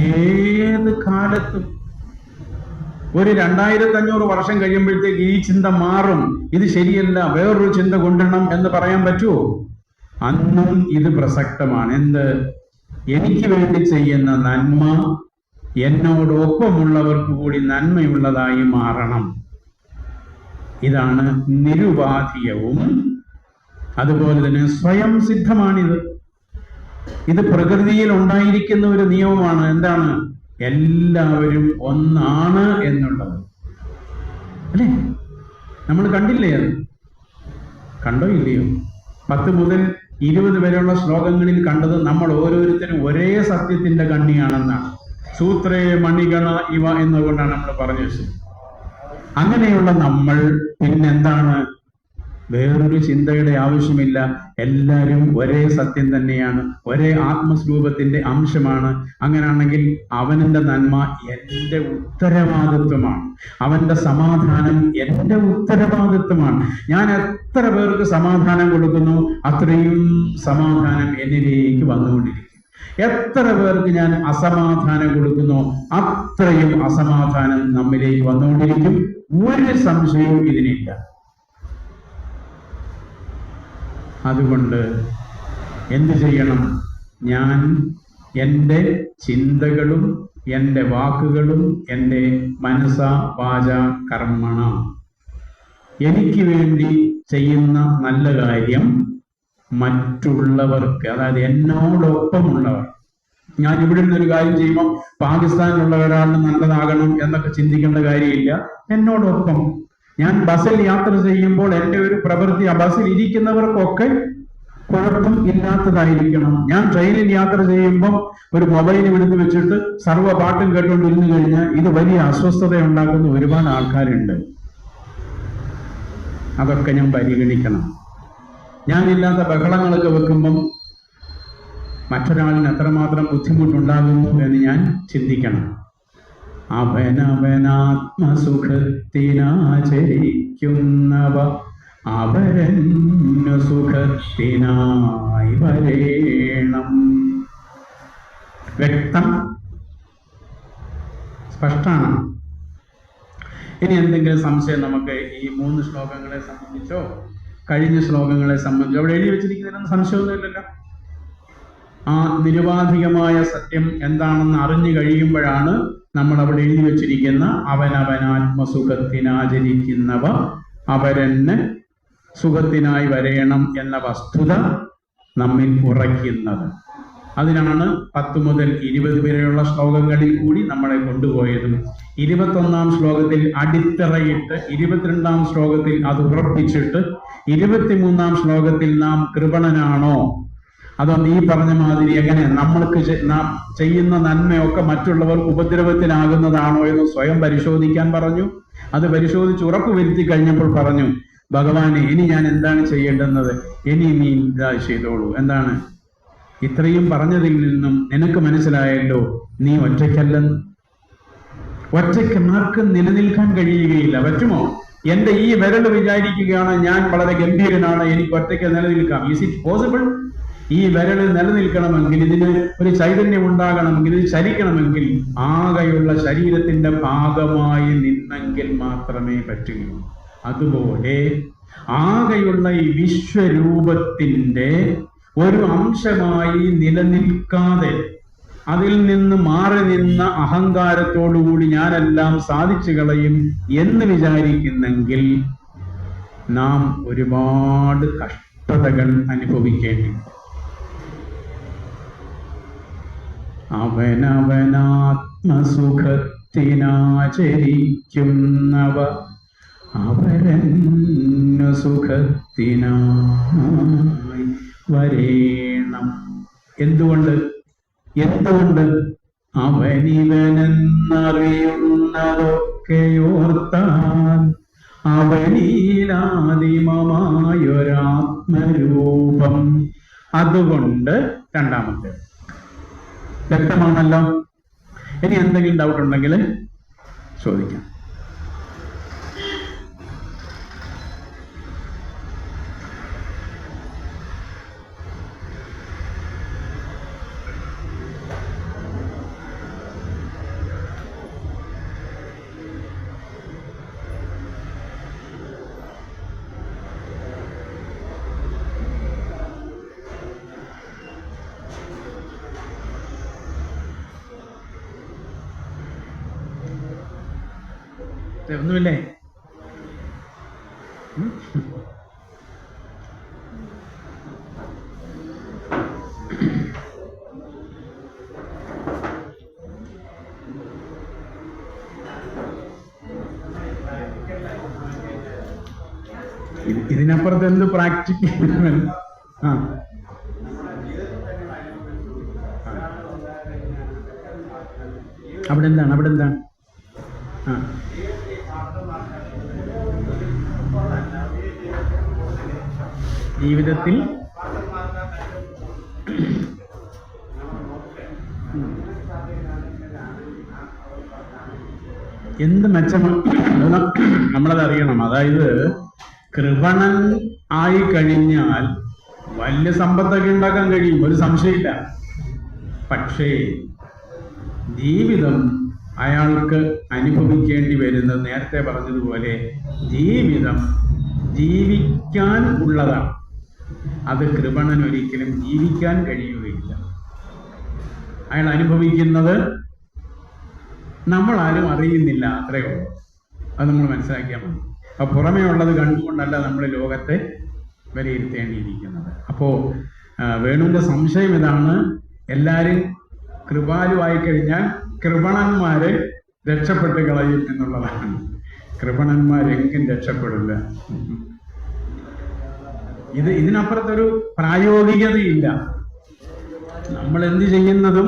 ഏത് കാലത്തും ഒരു 2500 വർഷം കഴിയുമ്പോഴത്തേക്ക് ഈ ചിന്ത മാറും. ഇത് ശരിയല്ല, വേറൊരു ചിന്ത കൊണ്ടുവരണം എന്ന് പറയാൻ പറ്റുമോ? അന്നും ഇത് പ്രസക്തമാണ്. എന്ത്? എനിക്ക് വേണ്ടി ചെയ്യുന്ന നന്മ എന്നോടൊപ്പമുള്ളവർക്ക് കൂടി നന്മയുള്ളതായി മാറണം. ഇതാണ് നിരുപാധികവും അതുപോലെ തന്നെ സ്വയം സിദ്ധമാണിത്. ഇത് പ്രകൃതിയിൽ ഉണ്ടായിരിക്കുന്ന ഒരു നിയമമാണ്. എന്താണ്? എല്ലാവരും ഒന്നാണ് എന്നുള്ളത്. അല്ലേ? നമ്മൾ കണ്ടില്ലേ? അത് കണ്ടോ ഇല്ലയോ? 10 മുതൽ 20 വരെയുള്ള ശ്ലോകങ്ങളിൽ കണ്ടത് നമ്മൾ ഓരോരുത്തരും ഒരേ സത്യത്തിന്റെ കണ്ണിയാണെന്നാണ്. സൂത്രേ മണിഗണ ഇവ എന്നുകൊണ്ടാണ് നമ്മൾ പറഞ്ഞു വെച്ചത്. അങ്ങനെയുള്ള നമ്മൾ പിന്നെന്താണ്? വേറൊരു ചിന്തയുടെ ആവശ്യമില്ല. എല്ലാവരും ഒരേ സത്യം തന്നെയാണ്, ഒരേ ആത്മസ്വരൂപത്തിന്റെ അംശമാണ്. അങ്ങനെയാണെങ്കിൽ അവന്റെ നന്മ എന്റെ ഉത്തരവാദിത്വമാണ്, അവന്റെ സമാധാനം എന്റെ ഉത്തരവാദിത്വമാണ്. ഞാൻ എത്ര പേർക്ക് സമാധാനം കൊടുക്കുന്നു, അത്രയും സമാധാനം എന്നിലേക്ക് വന്നുകൊണ്ടിരിക്കും. എത്ര പേർക്ക് ഞാൻ അസമാധാനം കൊടുക്കുന്നു, അത്രയും അസമാധാനം നമ്മിലേക്ക് വന്നുകൊണ്ടിരിക്കും. ഒരു സംശയവും ഇതിനില്ല. അതുകൊണ്ട് എന്ത് ചെയ്യണം? ഞാൻ എൻ്റെ ചിന്തകളും എൻ്റെ വാക്കുകളും എൻ്റെ മനസ്സ വാച കർമ്മണ, എനിക്ക് വേണ്ടി ചെയ്യുന്ന നല്ല കാര്യം മറ്റുള്ളവർക്ക്, അതായത് എന്നോടൊപ്പമുള്ളവർ. ഞാൻ ഇവിടെ നിന്നൊരു കാര്യം ചെയ്യുമ്പോൾ പാകിസ്ഥാനിലുള്ള ഒരാളിന് നല്ലതാകണം എന്നൊക്കെ ചിന്തിക്കേണ്ട കാര്യമില്ല. എന്നോടൊപ്പം ഞാൻ ബസ്സിൽ യാത്ര ചെയ്യുമ്പോൾ എൻ്റെ ഒരു പ്രവൃത്തി ആ ബസ്സിൽ ഇരിക്കുന്നവർക്കൊക്കെ കുഴപ്പം ഇല്ലാത്തതായിരിക്കണം. ഞാൻ ട്രെയിനിൽ യാത്ര ചെയ്യുമ്പോൾ ഒരു മൊബൈൽ എടുത്ത് വെച്ചിട്ട് സർവ്വ പാട്ടും കേട്ടുകൊണ്ടിരുന്നു കഴിഞ്ഞാൽ ഇത് വലിയ അസ്വസ്ഥത ഉണ്ടാക്കുന്ന ഒരുപാട് ആൾക്കാരുണ്ട്. അതൊക്കെ ഞാൻ പരിഗണിക്കണം. ഞാനില്ലാത്ത ബഹളങ്ങളൊക്കെ വെക്കുമ്പം മറ്റൊരാളിന് എത്രമാത്രം ബുദ്ധിമുട്ടുണ്ടാകുന്നു എന്ന് ഞാൻ ചിന്തിക്കണം. അവനവനാത്മസുഖത്തിനാചരിക്കുന്നവ അവരന്നു സുഖത്തിനായി വരേണം. വ്യക്തം? സ്പഷ്ടമാണ്? ഇനി എന്തെങ്കിലും സംശയം നമുക്ക് ഈ 3 ശ്ലോകങ്ങളെ സംബന്ധിച്ചോ കഴിഞ്ഞ ശ്ലോകങ്ങളെ സംബന്ധിച്ചോ അവിടെ എഴുതി വെച്ചിരിക്കുന്നതിനൊന്നും സംശയമൊന്നുമില്ലല്ലോ. ആ നിരുപാധികമായ സത്യം എന്താണെന്ന് അറിഞ്ഞു കഴിയുമ്പോഴാണ് നമ്മൾ അവിടെ എഴുതി വെച്ചിരിക്കുന്ന അവനവനാത്മസുഖത്തിനാചരിക്കുന്നവ അവരെന്നെ സുഖത്തിനായി വരേണം എന്ന വസ്തുത നമ്മിൽ ഉറയ്ക്കുന്നത്. അതിനാണ് 10 മുതൽ 20 വരെയുള്ള ശ്ലോകങ്ങളിൽ കൂടി നമ്മളെ കൊണ്ടുപോയതും 21-ാം ശ്ലോകത്തിൽ അടിത്തറയിട്ട് 22-ാം ശ്ലോകത്തിൽ അത് ഉറപ്പിച്ചിട്ട് 23-ാം ശ്ലോകത്തിൽ നാം കൃപണനാണോ അതോ നീ പറഞ്ഞ മാതിരി എങ്ങനെ നമ്മൾക്ക് നാം ചെയ്യുന്ന നന്മയൊക്കെ മറ്റുള്ളവർക്ക് ഉപദ്രവത്തിനാകുന്നതാണോ എന്ന് സ്വയം പരിശോധിക്കാൻ പറഞ്ഞു. അത് പരിശോധിച്ച് ഉറപ്പുവരുത്തി കഴിഞ്ഞപ്പോൾ പറഞ്ഞു, ഭഗവാനെ ഇനി ഞാൻ എന്താണ് ചെയ്യേണ്ടുന്നത്? ഇനി നീ ഇതാ ചെയ്തോളൂ. എന്താണ്? ഇത്രയും പറഞ്ഞതിൽ നിന്നും നിനക്ക് മനസ്സിലായല്ലോ നീ ഒറ്റയ്ക്കല്ലെന്ന്. ഒറ്റയ്ക്ക് ആർക്കും നിലനിൽക്കാൻ കഴിയുകയില്ല. പറ്റുമോ? എന്റെ ഈ വിരൽ വിചാരിക്കുകയാണ് ഞാൻ വളരെ ഗംഭീരനാണ്, എനിക്ക് ഒറ്റയ്ക്ക് നിലനിൽക്കാം. Is it possible? ഈ വിരൽ നിലനിൽക്കണമെങ്കിൽ, ഇതിന് ഒരു ചൈതന്യം ഉണ്ടാകണമെങ്കിൽ, ഇത് ചലിക്കണമെങ്കിൽ ആകെയുള്ള ശരീരത്തിന്റെ ഭാഗമായി നിന്നെങ്കിൽ മാത്രമേ പറ്റുകയുള്ളൂ. അതുപോലെ ആകെയുള്ള ഈ വിശ്വരൂപത്തിന്റെ ഒരു അംശമായി നിലനിൽക്കാതെ അതിൽ നിന്ന് മാറി നിന്ന അഹങ്കാരത്തോടുകൂടി ഞാനെല്ലാം സാധിച്ചു കളയും എന്ന് വിചാരിക്കുന്നെങ്കിൽ നാം ഒരുപാട് കഷ്ടതകൾ അനുഭവിക്കേണ്ടി. അവനവനാത്മസുഖത്തിനാചരിക്കുന്നവ അവരന്നു സുഖത്തിനായി വരേണം. എന്തുകൊണ്ട്? അവനിവനെന്നറിയുന്നതൊക്കെയോർത്താൽ അവനീലാദിമമായൊരാത്മരൂപം അതുകൊണ്ട് രണ്ടാമത്തെ. വ്യക്തമാണല്ലോ. ഇനി എന്തെങ്കിലും ഡൗട്ട് ഉണ്ടെങ്കിൽ ചോദിക്കാം. ഒന്നുമില്ലേ? ഇതിനപ്പുറത്ത് എന്ത് പ്രാക്ടിക്കൽ? അവിടെ എന്താണ്? ജീവിതത്തിൽ എന്ത് മെച്ചമാണ് നമ്മളത് അറിയണം. അതായത് കൃപണൻ ആയി കഴിഞ്ഞാൽ വലിയ സമ്പത്തൊക്കെ ഉണ്ടാക്കാൻ കഴിയും, ഒരു സംശയമില്ല. പക്ഷേ ജീവിതം അയാൾക്ക് അനുഭവിക്കേണ്ടി വരുന്നത് നേരത്തെ പറഞ്ഞതുപോലെ ജീവിതം ജീവിക്കാൻ ഉള്ളതാണ്. അത് കൃപണൻ ഒരിക്കലും ജീവിക്കാൻ കഴിയുകയില്ല. അയാൾ അനുഭവിക്കുന്നത് നമ്മളാരും അറിയുന്നില്ല, അത്രയേ ഉള്ളൂ. അത് നമ്മൾ മനസ്സിലാക്കിയാൽ മതി. അപ്പൊ പുറമേ ഉള്ളത് കണ്ടുകൊണ്ടല്ല നമ്മൾ ലോകത്തെ വിലയിരുത്തേണ്ടിയിരിക്കുന്നത്. അപ്പോ വേണുവിന്റെ സംശയം ഇതാണ്, എല്ലാരും കൃപാലുവായി കഴിഞ്ഞാൽ കൃപണന്മാര് രക്ഷപ്പെട്ട് കളയും എന്നുള്ളതാണ്. കൃപണന്മാരെങ്കിലും രക്ഷപ്പെടില്ല. ഇതിനപ്പുറത്തൊരു പ്രായോഗികതയില്ല. നമ്മൾ എന്ത് ചെയ്യുന്നതും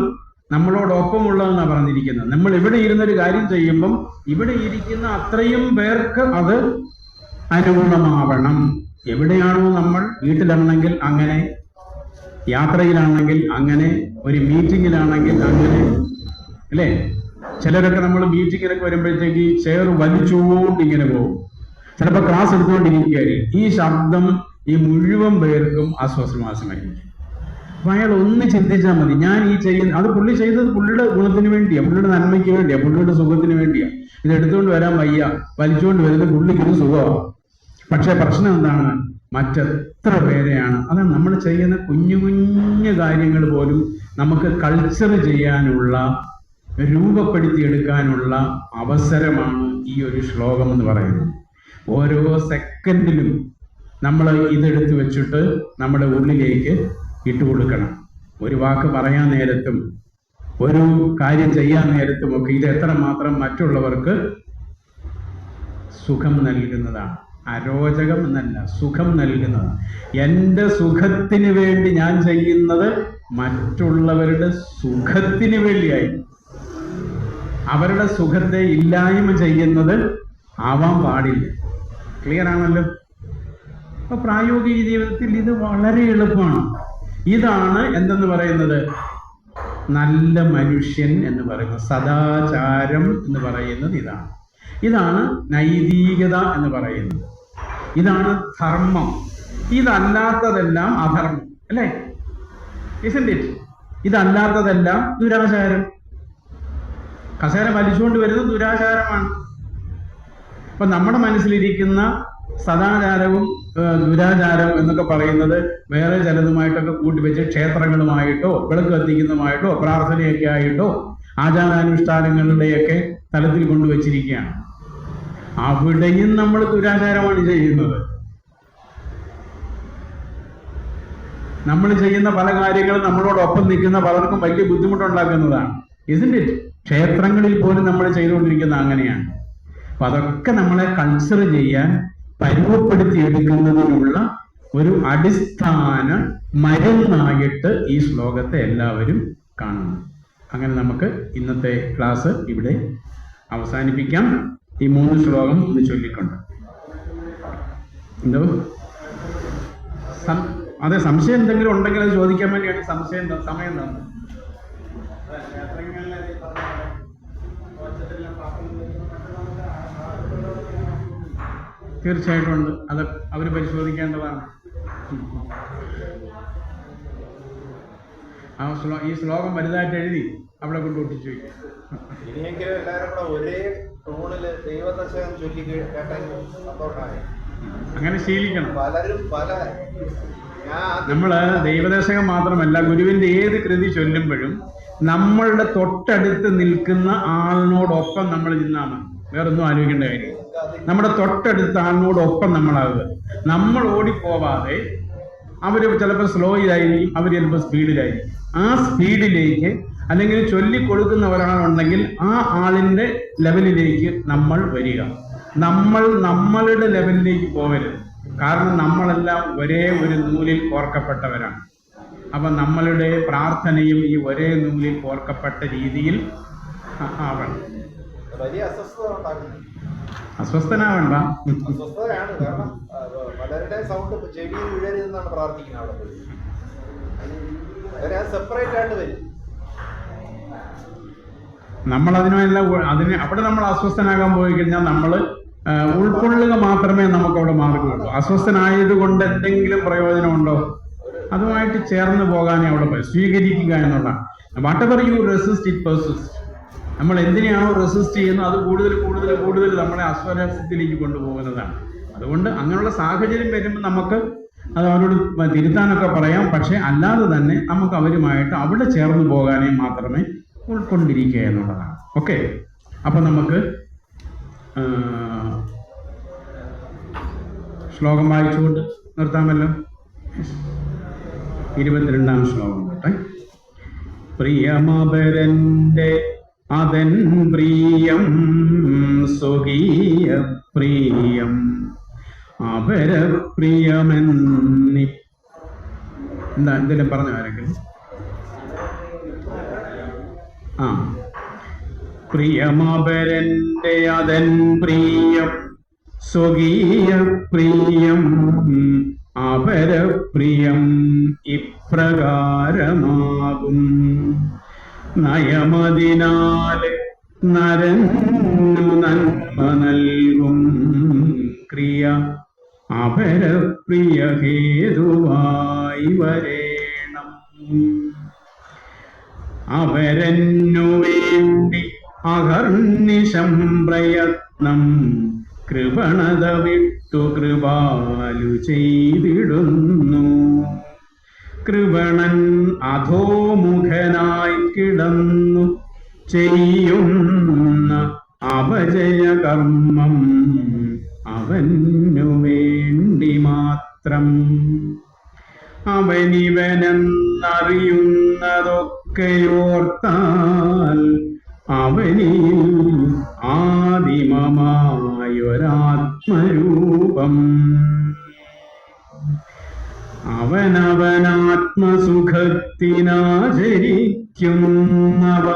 നമ്മളോടൊപ്പമുള്ളതെന്നാണ് പറഞ്ഞിരിക്കുന്നത്. നമ്മൾ ഇവിടെ ഇരുന്നൊരു കാര്യം ചെയ്യുമ്പം ഇവിടെ ഇരിക്കുന്ന അത്രയും പേർക്ക് അത് അനുഗുണമാവണം. എവിടെയാണോ നമ്മൾ, വീട്ടിലാണെങ്കിൽ അങ്ങനെ, യാത്രയിലാണെങ്കിൽ അങ്ങനെ, ഒരു മീറ്റിങ്ങിലാണെങ്കിൽ അങ്ങനെ, അല്ലേ? ചിലരൊക്കെ നമ്മൾ മീറ്റിങ്ങിലൊക്കെ വരുമ്പോഴത്തേക്ക് ചെയർ വലിച്ചുകൊണ്ട് ഇങ്ങനെ പോകും. ചിലപ്പോൾ ക്ലാസ് എടുത്തുകൊണ്ടിരിക്കുകയായിരിക്കും. ഈ ശബ്ദം ഈ മുഴുവൻ പേർക്കും ആശ്വാസമായിരിക്കും. അപ്പൊ അയാൾ ഒന്ന് ചിന്തിച്ചാൽ മതി, ഞാൻ ഈ ചെയ്യുന്ന അത് പുള്ളി ചെയ്തത് പുള്ളിയുടെ ഗുണത്തിന് വേണ്ടിയാ, പുള്ളിയുടെ നന്മയ്ക്ക് വേണ്ടിയാ, പുള്ളിയുടെ സുഖത്തിന് വേണ്ടിയാ. ഇത് എടുത്തുകൊണ്ട് വരാൻ വയ്യ, വലിച്ചുകൊണ്ട് വരുന്നത് പുള്ളിക്കൊരു സുഖമാണ്. പക്ഷെ പ്രശ്നം എന്താണ്? മറ്റെത്ര പേരെയാണ്. അതാണ് നമ്മൾ ചെയ്യുന്ന കുഞ്ഞു കുഞ്ഞു കാര്യങ്ങൾ പോലും നമുക്ക് കൾച്ചർ ചെയ്യാനുള്ള, രൂപപ്പെടുത്തിയെടുക്കാനുള്ള അവസരമാണ് ഈ ഒരു ശ്ലോകം എന്ന് പറയുന്നത്. ഓരോ സെക്കൻഡിലും നമ്മൾ ഇതെടുത്ത് വെച്ചിട്ട് നമ്മുടെ ഉള്ളിലേക്ക് ഇട്ടുകൊടുക്കണം. ഒരു വാക്ക് പറയാൻ നേരത്തും ഒരു കാര്യം ചെയ്യാൻ നേരത്തുമൊക്കെ ഇത് എത്രമാത്രം മറ്റുള്ളവർക്ക് സുഖം നൽകുന്നതാണ്. അരോചകം എന്നല്ല, സുഖം നൽകുന്നതാണ്. എൻ്റെ സുഖത്തിന് വേണ്ടി ഞാൻ ചെയ്യുന്നത് മറ്റുള്ളവരുടെ സുഖത്തിന് വേണ്ടിയായി. അവരുടെ സുഖത്തെ ഇല്ലായ്മ ചെയ്യുന്നത് ആവാൻ പാടില്ല. ക്ലിയർ ആണല്ലോ? അപ്പൊ പ്രായോഗിക ജീവിതത്തിൽ ഇത് വളരെ എളുപ്പമാണ്. ഇതാണ് എന്തെന്ന് പറയുന്നത്? നല്ല മനുഷ്യൻ എന്ന് പറയുന്നത്, സദാചാരം എന്ന് പറയുന്നത് ഇതാണ്. ഇതാണ് നൈതികത എന്ന് പറയുന്നത്. ഇതാണ് ധർമ്മം. ഇതല്ലാത്തതെല്ലാം അധർമ്മം, അല്ലേ? Isn't it? ഇതല്ലാത്തതെല്ലാം ദുരാചാരം. കസേര വലിച്ചുകൊണ്ട് വരുന്നത് ദുരാചാരമാണ്. അപ്പൊ നമ്മുടെ മനസ്സിലിരിക്കുന്ന സദാചാരവും ദുരാചാരം എന്നൊക്കെ പറയുന്നത് വേറെ ചിലതുമായിട്ടൊക്കെ കൂട്ടിവെച്ച് ക്ഷേത്രങ്ങളുമായിട്ടോ വിളക്ക് കത്തിക്കുന്നതുമായിട്ടോ പ്രാർത്ഥനയൊക്കെ ആയിട്ടോ ആചാരാനുഷ്ഠാനങ്ങളുടെയൊക്കെ തലത്തിൽ കൊണ്ടുവച്ചിരിക്കുകയാണ്. അവിടെയും നമ്മൾ ദുരാചാരമാണ് ചെയ്യുന്നത്. നമ്മൾ ചെയ്യുന്ന പല കാര്യങ്ങളും നമ്മളോടൊപ്പം നിൽക്കുന്ന പലർക്കും വലിയ ബുദ്ധിമുട്ടുണ്ടാക്കുന്നതാണ്. Isn't it? ക്ഷേത്രങ്ങളിൽ പോലും നമ്മൾ ചെയ്തുകൊണ്ടിരിക്കുന്ന അങ്ങനെയാണ്. അപ്പൊ അതൊക്കെ നമ്മളെ കൾച്ചർ ചെയ്യാൻ, പരുവപ്പെടുത്തിയെടുക്കുന്നതിനുള്ള ഒരു അടിസ്ഥാന മരുന്നായിട്ട് ഈ ശ്ലോകത്തെ എല്ലാവരും കാണുന്നു. അങ്ങനെ നമുക്ക് ഇന്നത്തെ ക്ലാസ് ഇവിടെ അവസാനിപ്പിക്കാം. ഈ 3 ശ്ലോകം ഒന്ന് ചൊല്ലിക്കൊണ്ട്. എന്തോ അതെ, സംശയം എന്തെങ്കിലും ഉണ്ടെങ്കിൽ അത് ചോദിക്കാൻ വേണ്ടിയാണ് സമയം തന്നത്. തീർച്ചയായിട്ടും ഉണ്ട്, അത് അവർ പരിശോധിക്കേണ്ടതാണ്. ഈ ശ്ലോകം വലുതായിട്ട് എഴുതി അവിടെ കൊണ്ട് ഒട്ടിച്ചു വയ്ക്കും. ഇനിയെങ്കിലും എല്ലാവരും കൂടെ ഒരേ ടൂണില് ദൈവദശകം ചൊല്ലി കേട്ടെങ്കിൽ സന്തോഷമായി. അങ്ങനെ ശീലിക്കണം. പലരും നമ്മള് ദൈവദശകം മാത്രമല്ല, ഗുരുവിന്റെ ഏത് കൃതി ചൊല്ലുമ്പോഴും നമ്മളുടെ തൊട്ടടുത്ത് നിൽക്കുന്ന ആളിനോടൊപ്പം നമ്മൾ നിന്നാൽ മതി. വേറൊന്നും ആലോചിക്കേണ്ട കാര്യം. നമ്മുടെ തൊട്ടടുത്ത ആളിനോടൊപ്പം നമ്മളാവുക. നമ്മൾ ഓടിപ്പോവാതെ, അവര് ചിലപ്പോൾ സ്ലോയിലായിരിക്കും, അവർ ചിലപ്പോൾ സ്പീഡിലായിരിക്കും. ആ സ്പീഡിലേക്ക് അല്ലെങ്കിൽ ചൊല്ലിക്കൊടുക്കുന്ന ഒരാളുണ്ടെങ്കിൽ ആ ആളിന്റെ ലെവലിലേക്ക് നമ്മൾ വരിക. നമ്മളുടെ ലെവലിലേക്ക് പോകരുത്. കാരണം നമ്മളെല്ലാം ഒരേ ഒരു നൂലിൽ കോർക്കപ്പെട്ടവരാണ്. അപ്പൊ നമ്മളുടെ പ്രാർത്ഥനയും ഈ ഒരേ നൂലിൽ കോർക്കപ്പെട്ട രീതിയിൽ ആവണം. വലിയ അസ്വസ്ഥനാവണ്ട. അസ്വസ്ഥതയാണ്. കാരണം പലരുടെ സൗണ്ട് ചെവിയിൽ വീഴരുതെന്നാണ് പ്രാർത്ഥിക്കുന്നത്. അവിടെ സെപ്പറേറ്റ് ആയിട്ട് വരും. നമ്മളതിനെല്ലാം അവിടെ നമ്മൾ അസ്വസ്ഥനാകാൻ പോയി കഴിഞ്ഞാൽ നമ്മൾ ഉൾക്കൊള്ളുക മാത്രമേ നമുക്ക് അവിടെ മാർഗമുള്ളൂ. അസ്വസ്ഥനായത് കൊണ്ട് എന്തെങ്കിലും പ്രയോജനമുണ്ടോ? അതുമായിട്ട് ചേർന്ന് പോകാനേ അവിടെ സ്വീകരിക്കുക എന്നുള്ളതാണ്. What ever you resist it persist. നമ്മൾ എന്തിനെയാണോ റെസിസ്റ്റ് ചെയ്യുന്നത് അത് കൂടുതൽ കൂടുതൽ കൂടുതൽ നമ്മളെ അസ്വരസ്യത്തിലേക്ക് കൊണ്ടുപോകുന്നതാണ്. അതുകൊണ്ട് അങ്ങനെയുള്ള സാഹചര്യം വരുമ്പോൾ നമുക്ക് അത് അവരോട് തിരുത്താനൊക്കെ പറയാം. പക്ഷെ അല്ലാതെ തന്നെ നമുക്ക് അവരുമായിട്ട് അവിടെ ചേർന്ന് പോകാനേ മാത്രമേ ഉൾക്കൊണ്ടിരിക്കുക എന്നുള്ളതാണ്. ഓക്കെ, അപ്പൊ നമുക്ക് ശ്ലോകം വായിച്ചുകൊണ്ട് നിർത്താമല്ലോ. 22-ാം ശ്ലോകം കേട്ടെ. പ്രിയമപരന്റെ അതൻ പ്രിയം സ്വകീയ പ്രിയം അപരപ്രിയമെന്നി എന്തെങ്കിലും പറഞ്ഞു ആരെങ്കിലും? പ്രിയമപരന്റെ അതൻ പ്രിയം സ്വകീയ പ്രിയം അപരപ്രിയം ഇപ്രകാരമാകും. നയമതിനാല് നരന്നു നന്മ നൽകും ക്രിയ അപരപ്രിയ ഹേതുവായി വരേണം. അവരന്നു വേണ്ടി അഹർനിശം പ്രയത്നം കൃപണത വിട്ടു കൃപാലു ചെയ്തിടുന്നു. കൃപണൻ അധോമുഖനായി കിടന്നു ചെയ്യുന്ന അപജയകർമ്മം അവനു വേണ്ടി മാത്രം. അവനിവനെന്നറിയുന്നതൊക്കെയോർത്താൽ അവനിൽ ആദിമമായൊരാത്മരൂപം. അവനവനാത്മസുഖത്തിനാചരിക്കുന്നവ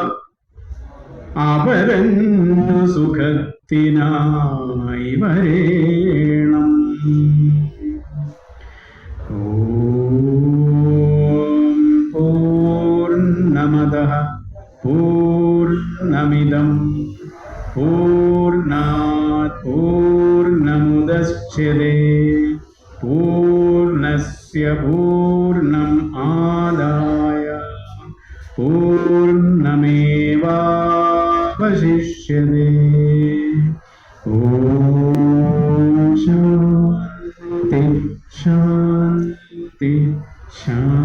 അപരന്നു സുഖത്തിനായി വരേണം. പൂർണ്ണമദഃ പൂർണ്ണമിദം പൂർണ്ണാത് പൂർണ്ണമുദച്ഛ്യതേ പൂർണ്ണസ്യ പൂർണ്ണം ആദായ പൂർണ്ണമേവാവശിഷ്യതേ. ഓം ശാന്തി ശാന്തി ശാന്തി.